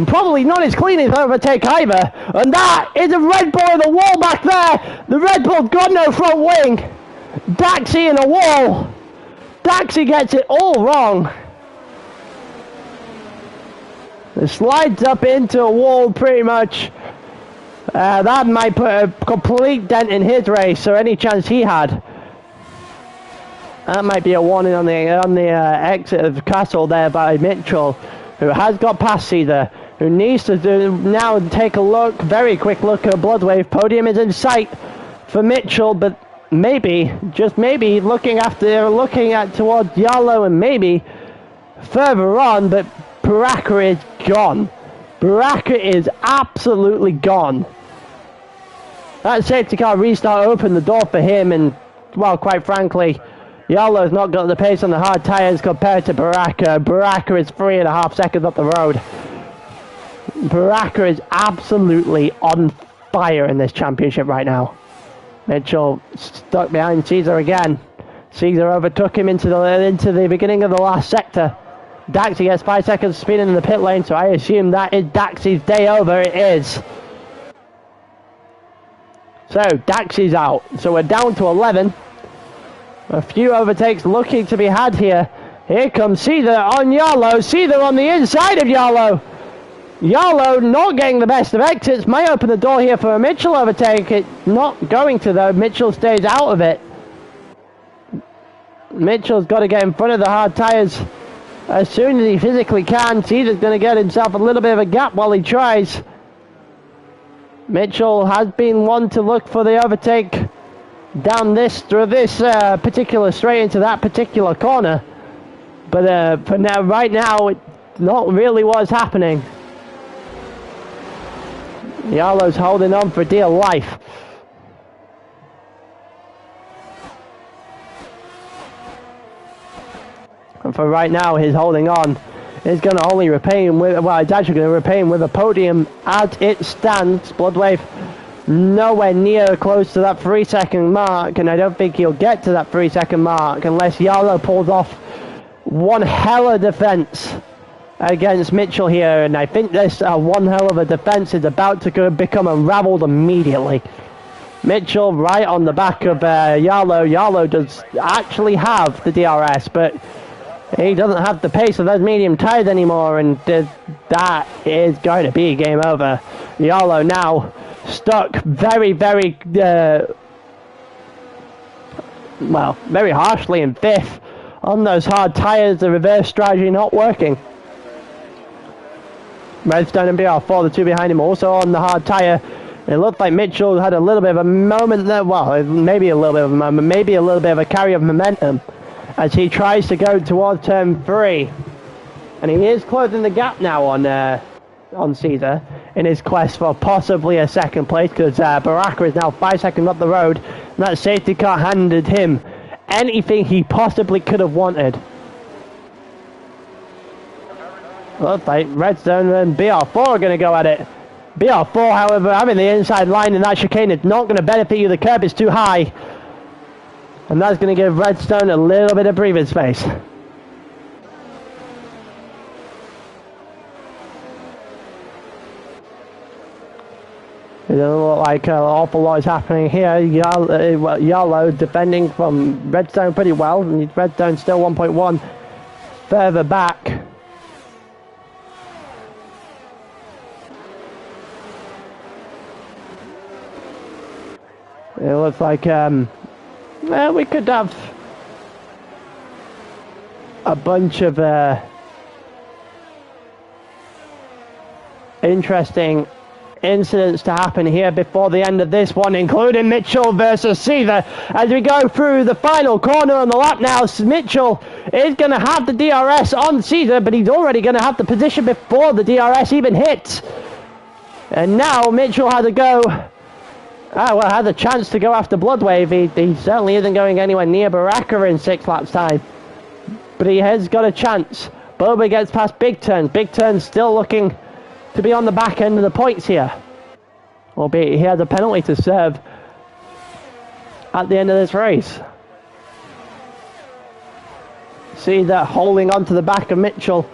probably not as clean as overtake either. And that is a Red Bull in the wall back there. The Red Bull's got no front wing. Daxi in a wall. Daxi gets it all wrong. It slides up into a wall pretty much. That might put a complete dent in his race, or any chance he had. That might be a warning on the exit of Castle there by Mitchell, who has got past Caesar, who needs to now take a look, very quick look at Bloodwave. Podium is in sight for Mitchell, but maybe, just maybe, looking at towards Yarlow and maybe further on, but Baraka is gone. Baraka is absolutely gone. That safety car restart opened the door for him, and well, quite frankly, Yalo's not got the pace on the hard tyres compared to Baraka. Baraka is 3.5 seconds up the road. Baraka is absolutely on fire in this championship right now. Mitchell stuck behind Caesar again. Caesar overtook him into the beginning of the last sector. Daxi gets 5 seconds speed in the pit lane, so I assume that is Daxi's day over. It is. So Daxi's out. So we're down to 11. A few overtakes looking to be had here. Here comes Caesar on Yalo. Caesar on the inside of Yalo. Yalo not getting the best of exits. Might open the door here for a Mitchell overtake. It's not going to though. Mitchell stays out of it. Mitchell's got to get in front of the hard tyres as soon as he physically can. Caesar's going to get himself a little bit of a gap while he tries. Mitchell has been one to look for the overtake down through this particular straight into that particular corner. But for now, right now, it's not really what's happening. Yalo's holding on for dear life. And for right now, he's holding on. He's going to only repay him with, well, it's actually going to repay him with a podium as it stands. Bloodwave nowhere near close to that 3-second mark, and I don't think he'll get to that 3-second mark unless Yalo pulls off one hell of defense against Mitchell here, and I think this one hell of a defense is about to become unraveled immediately. Mitchell right on the back of Yalo. Yalo does actually have the DRS, but he doesn't have the pace of those medium tires anymore, and that is going to be game over. Yalo now stuck very, very, well, very harshly in 5th on those hard tires. The reverse strategy not working. Redstone and BR4, the two behind him, also on the hard tire. It looked like Mitchell had a little bit of a moment there. Well, maybe a little bit of a moment, maybe a little bit of a carry of momentum as he tries to go towards turn 3. And he is closing the gap now on Caesar in his quest for possibly a second place, because Baraka is now 5 seconds up the road, and that safety car handed him anything he possibly could have wanted. Looks like Redstone and BR4 are going to go at it. BR4, however, having the inside line in that chicane is not going to benefit you. The curb is too high. And that's going to give Redstone a little bit of breathing space. It doesn't look like an awful lot is happening here. Yalo defending from Redstone pretty well. And Redstone still 1.1 further back. It looks like well, we could have a bunch of interesting incidents to happen here before the end of this one, including Mitchell versus Caesar. As we go through the final corner on the lap now, Mitchell is going to have the DRS on Caesar, but he's already going to have the position before the DRS even hits. And now Mitchell had to go. Had a chance to go after Bloodwave. He certainly isn't going anywhere near Baraka in 6 laps time. But he has got a chance. Boba gets past Big Turn. Big Turn still looking to be on the back end of the points here. Albeit he has a penalty to serve at the end of this race. See that holding on to the back of Mitchell.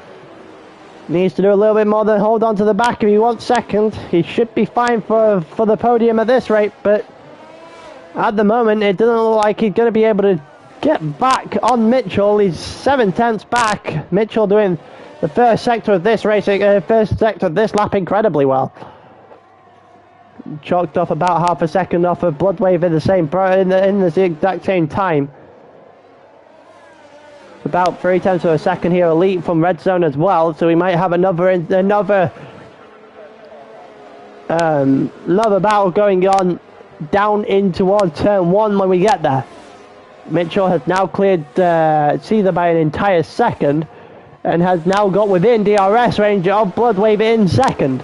Needs to do a little bit more than hold on to the back if he wants second. He should be fine for the podium at this rate, but at the moment it doesn't look like he's going to be able to get back on Mitchell. He's 7/10 back. Mitchell doing the first sector of this lap incredibly well. Chalked off about half a second off of Bloodwave in the exact same time. About 0.3 of a second here, a lead from Red Zone as well, so we might have another battle going on down in towards turn 1 when we get there. Mitchell has now cleared Caesar by an entire second and has now got within DRS range of Bloodwave in second.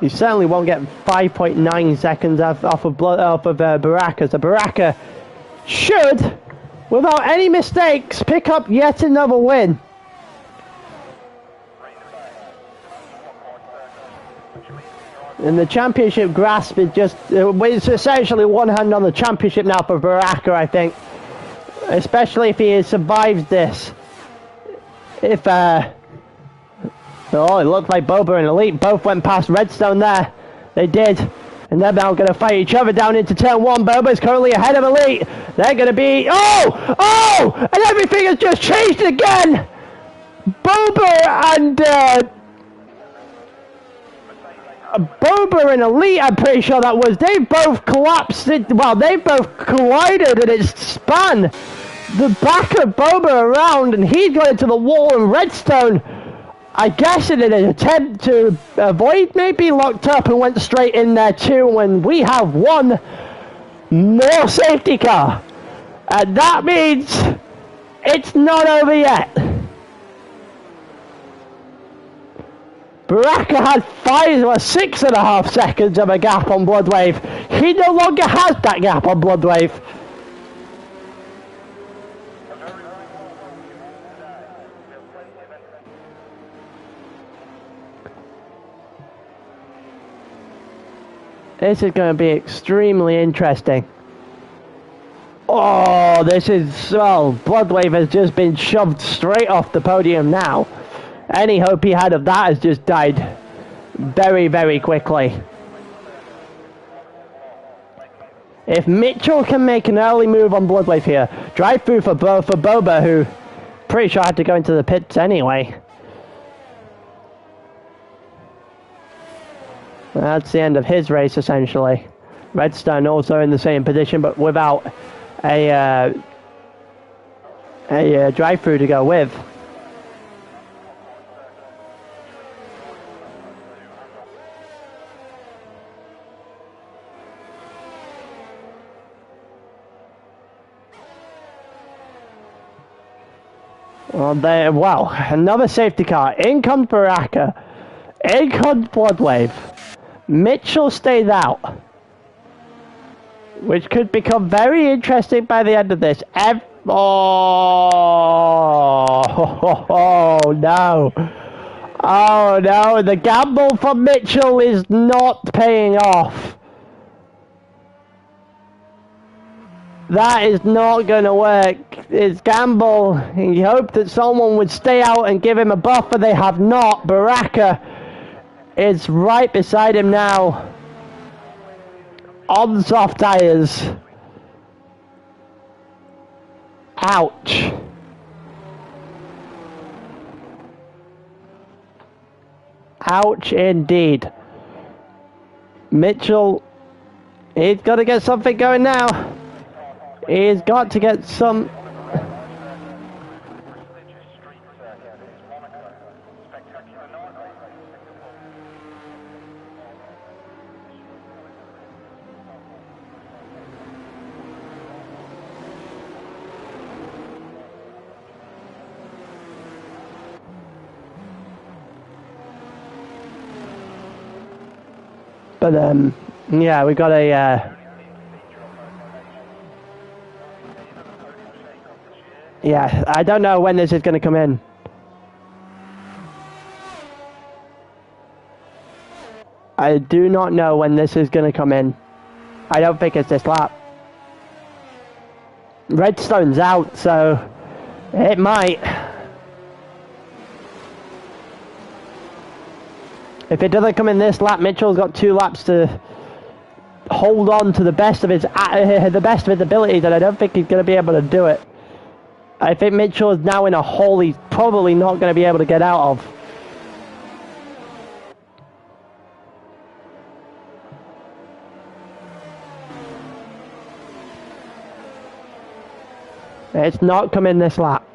He certainly won't get 5.9 seconds off of Baraka. So Baraka should, without any mistakes, pick up yet another win. And the championship grasp is just, it's essentially one hand on the championship now for Baraka, I think. Especially if he survives this. If, oh, it looked like Boba and Elite both went past Redstone there. They did. And they're now going to fight each other down into turn 1. Boba's currently ahead of Elite. They're going to be, oh! And everything has just changed again! Boba and Elite, I'm pretty sure that was, they both collapsed, well, they both collided and it span the back of Boba around and he got into the wall and Redstone, I guess in an attempt to avoid maybe locked up and went straight in there too when we have one more safety car. And that means it's not over yet. Baraka had 6.5 seconds of a gap on Bloodwave. He no longer has that gap on Bloodwave. This is going to be extremely interesting. Oh, this is, well, Bloodwave has just been shoved straight off the podium now. Any hope he had of that has just died very, very quickly. If Mitchell can make an early move on Bloodwave here, drive through for Boba, who pretty sure had to go into the pits anyway. That's the end of his race, essentially. Redstone also in the same position, but without a drive-through to go with. Well, another safety car. In comes Baraka. In comes Bloodwave. Mitchell stays out. Which could become very interesting by the end of this. Oh no. Oh no, the gamble from Mitchell is not paying off. That is not going to work. It's gamble. He hoped that someone would stay out and give him a buffer. They have not. Baraka is right beside him now. On soft tires. Ouch. Ouch indeed. Mitchell, he's got to get something going now. He's got to get some... But, yeah, we got a... Yeah, I don't know when this is going to come in. I do not know when this is going to come in. I don't think it's this lap. Redstone's out, so it might. If it doesn't come in this lap, Mitchell's got 2 laps to hold on to the best of his abilities, and I don't think he's going to be able to do it. I think Mitchell is now in a hole he's probably not going to be able to get out of. It's not coming this lap.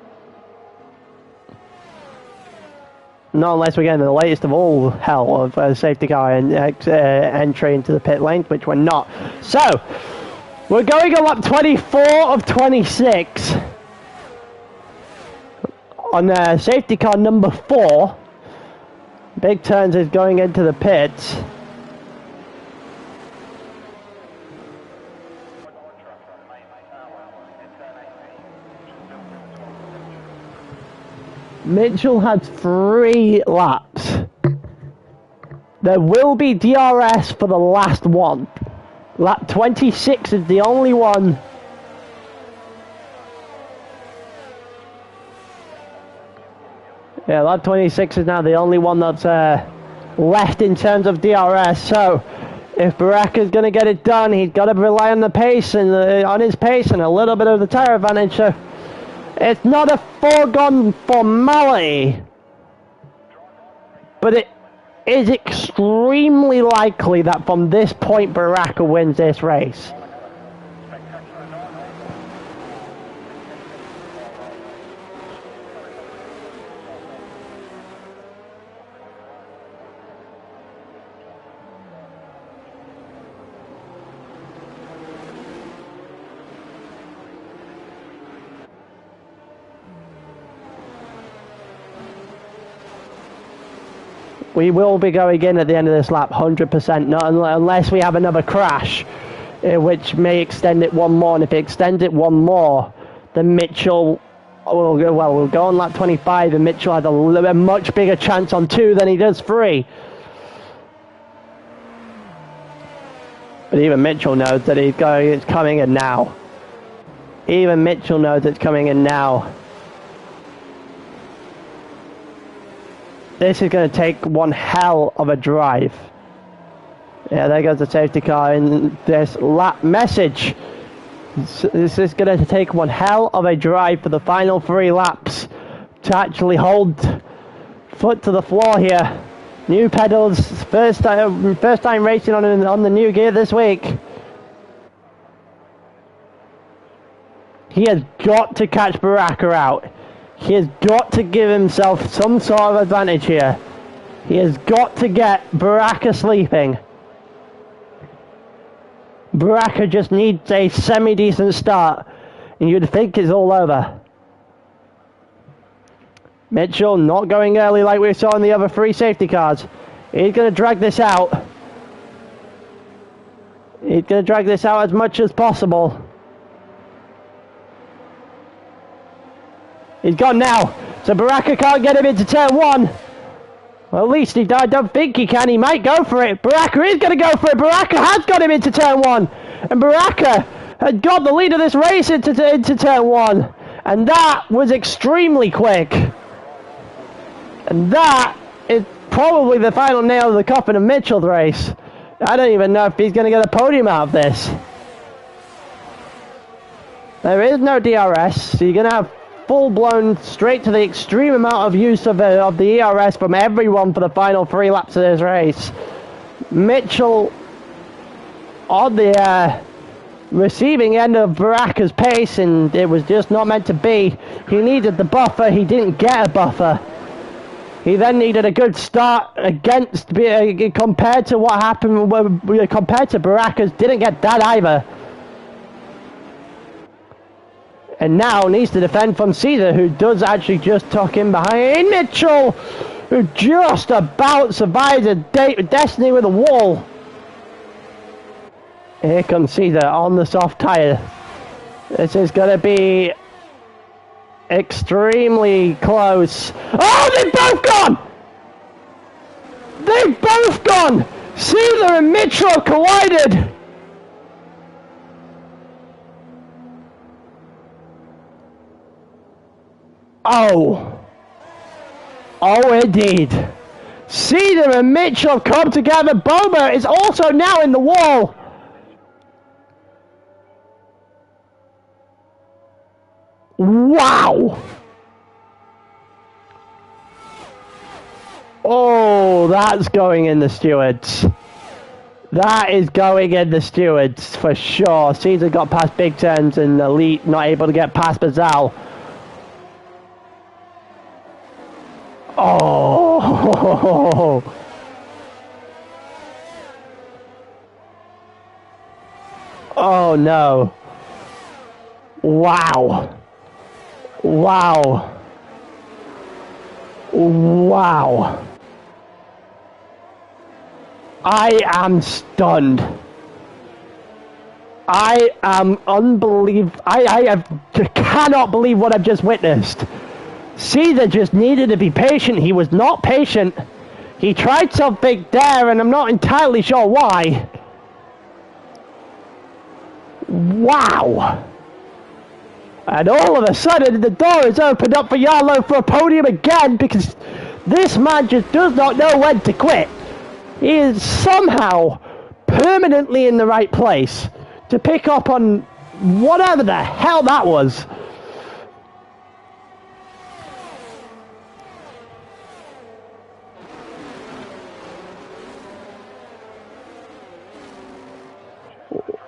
Not unless we're getting the latest of all hell of a safety car and entry into the pit lane, which we're not. So, we're going on lap 24 of 26. On safety car number 4, Big Turns is going into the pits. Mitchell has 3 laps. There will be DRS for the last one. Lap 26 is the only one. Yeah, lap 26 is now the only one that's left in terms of DRS. So, if Baraka's going to get it done, he's got to rely on the pace and on his pace and a little bit of the tyre advantage. So, it's not a foregone formality, but it is extremely likely that from this point Baraka wins this race. We will be going in at the end of this lap, 100%, not unless we have another crash, which may extend it one more. And if it extends it one more, then Mitchell will go on lap 25, and Mitchell has a much bigger chance on 2 than he does 3. But even Mitchell knows that it's coming in now. Even Mitchell knows it's coming in now. This is going to take one hell of a drive. Yeah, there goes the safety car in this lap message. This is going to take one hell of a drive for the final 3 laps to actually hold foot to the floor here. New pedals, first time racing on the new gear this week. He has got to catch Baraka out. He has got to give himself some sort of advantage here. He has got to get Baraka sleeping. Baraka just needs a semi-decent start, and you'd think it's all over. Mitchell not going early like we saw in the other 3 safety cars. He's going to drag this out. He's going to drag this out as much as possible. He's gone now, so Baraka can't get him into turn 1. Well, at least I don't think he can. He might go for it. Baraka is going to go for it. Baraka has got him into turn 1. And Baraka had got the lead of this race into turn 1. And that was extremely quick. And that is probably the final nail of the coffin of Mitchell's race. I don't even know if he's going to get a podium out of this. There is no DRS, so you're going to have full-blown, straight to the extreme amount of use of the ERS from everyone for the final 3 laps of this race. Mitchell on the receiving end of Baraka's pace, and it was just not meant to be. He needed the buffer, he didn't get a buffer. He then needed a good start against, compared to what happened, compared to Baraka's, didn't get that either. And now needs to defend from Caesar, who does actually just tuck in behind Mitchell, who just about survived a destiny with a wall. Here comes Caesar on the soft tyre. This is going to be extremely close. Oh, they've both gone! They've both gone! Caesar and Mitchell collided! Oh. Oh, indeed. Caesar and Mitchell have come together. Boba is also now in the wall. Wow. Oh, that's going in the stewards. That is going in the stewards for sure. Caesar got past Big Turns and Elite not able to get past Bazal. Oh! Oh no! Wow! Wow! Wow! I am stunned. I am unbelievable. I cannot believe what I've just witnessed. Caesar just needed to be patient. He was not patient. He tried something there, and I'm not entirely sure why. Wow. And all of a sudden, the door is opened up for Yarlow for a podium again, because this man just does not know when to quit. He is somehow permanently in the right place to pick up on whatever the hell that was.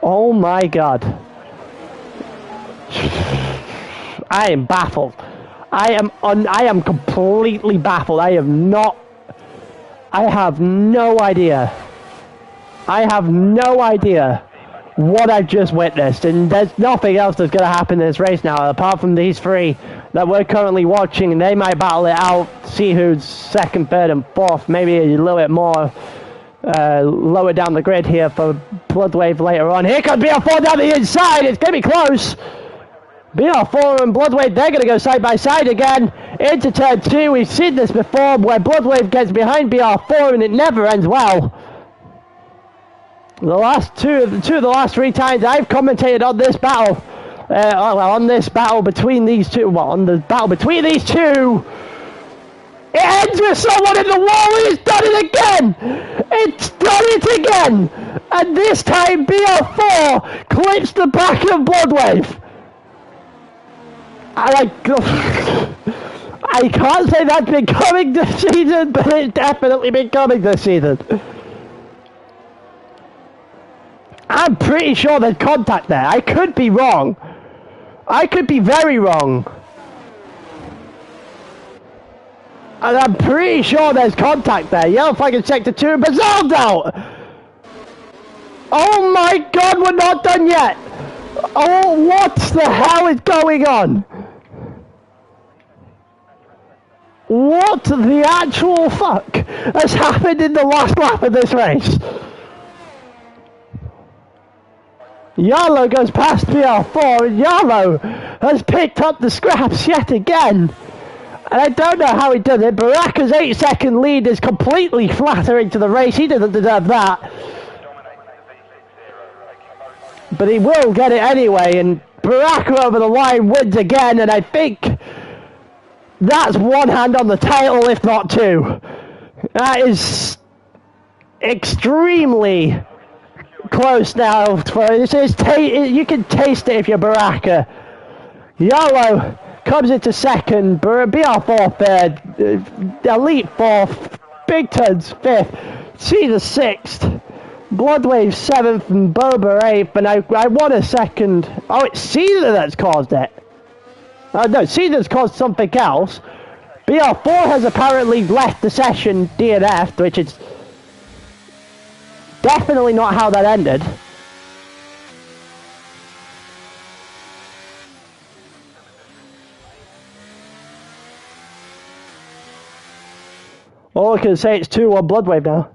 Oh my God. I am baffled. I am completely baffled. I have no idea. I have no idea what I've just witnessed, and there's nothing else that's going to happen in this race now apart from these three that we're currently watching, and they might battle it out, see who's second, third and fourth, maybe a little bit more lower down the grid here for Bloodwave later on. Here comes BR4 down the inside. It's going to be close. BR4 and Bloodwave, they're going to go side by side again into turn 2. We've seen this before where Bloodwave gets behind BR4 and it never ends well. The last two of the last 3 times I've commentated on this battle, on this battle between these two, on the battle between these two, it ends with someone in the wall, and it's done it again! It's done it again! And this time BR4 clips the back of Bloodwave. I can't say that's been coming this season, but it's definitely been coming this season. I'm pretty sure there's contact there. I could be wrong. I could be very wrong. And I'm pretty sure there's contact there. Yellow flag in sector 2, Bazal's out! Oh my God, we're not done yet! Oh, what the hell is going on? What the actual fuck has happened in the last lap of this race? Yarlow goes past BR4, and Yarlow has picked up the scraps yet again. And I don't know how he does it. Baraka's 8-second lead is completely flattering to the race. He doesn't deserve that. But he will get it anyway, and Baraka over the line wins again, and I think that's one hand on the title, if not two. That is extremely close now. You can taste it if you're Baraka. Yarlow comes into second, BR4 third, Elite fourth, Big Turns fifth, Caesar sixth, Bloodwave seventh, and Boba eighth, and I want a second. Oh, it's Caesar that's caused it. No, Caesar's caused something else. BR4 has apparently left the session DNF'd, which is definitely not how that ended. All I can say, it's 2-1 Bloodwave now.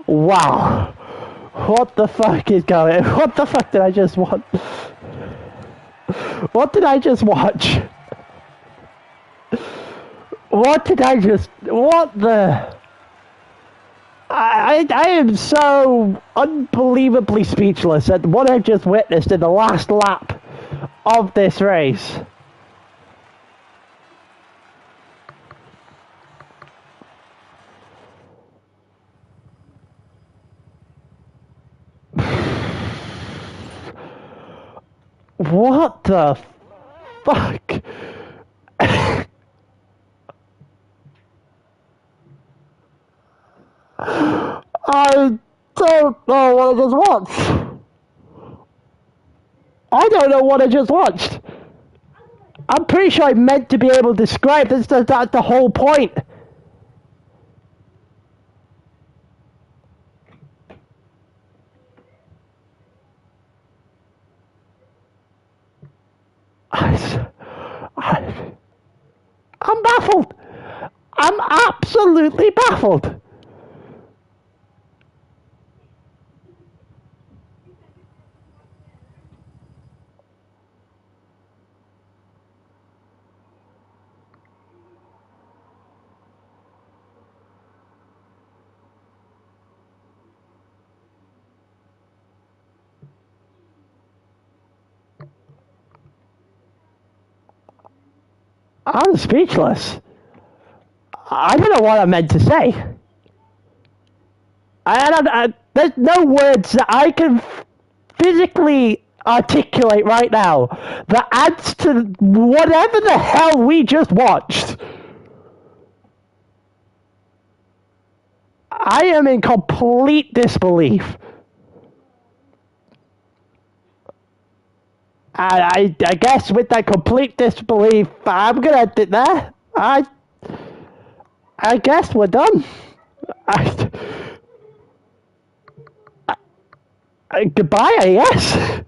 Wow. What the fuck is going on? What the fuck did I just watch? What did I just watch? What did I just... What the... I am so unbelievably speechless at what I've just witnessed in the last lap of this race. What the fuck? I don't know what I just watched. I don't know what I just watched. I'm pretty sure I meant to be able to describe this. That's the whole point. I'm baffled. I'm absolutely baffled. I'm speechless. I don't know what I meant to say. There's no words that I can physically articulate right now that adds to whatever the hell we just watched. I am in complete disbelief. I guess with that complete disbelief, I'm gonna end it there. I guess we're done. Goodbye, I guess.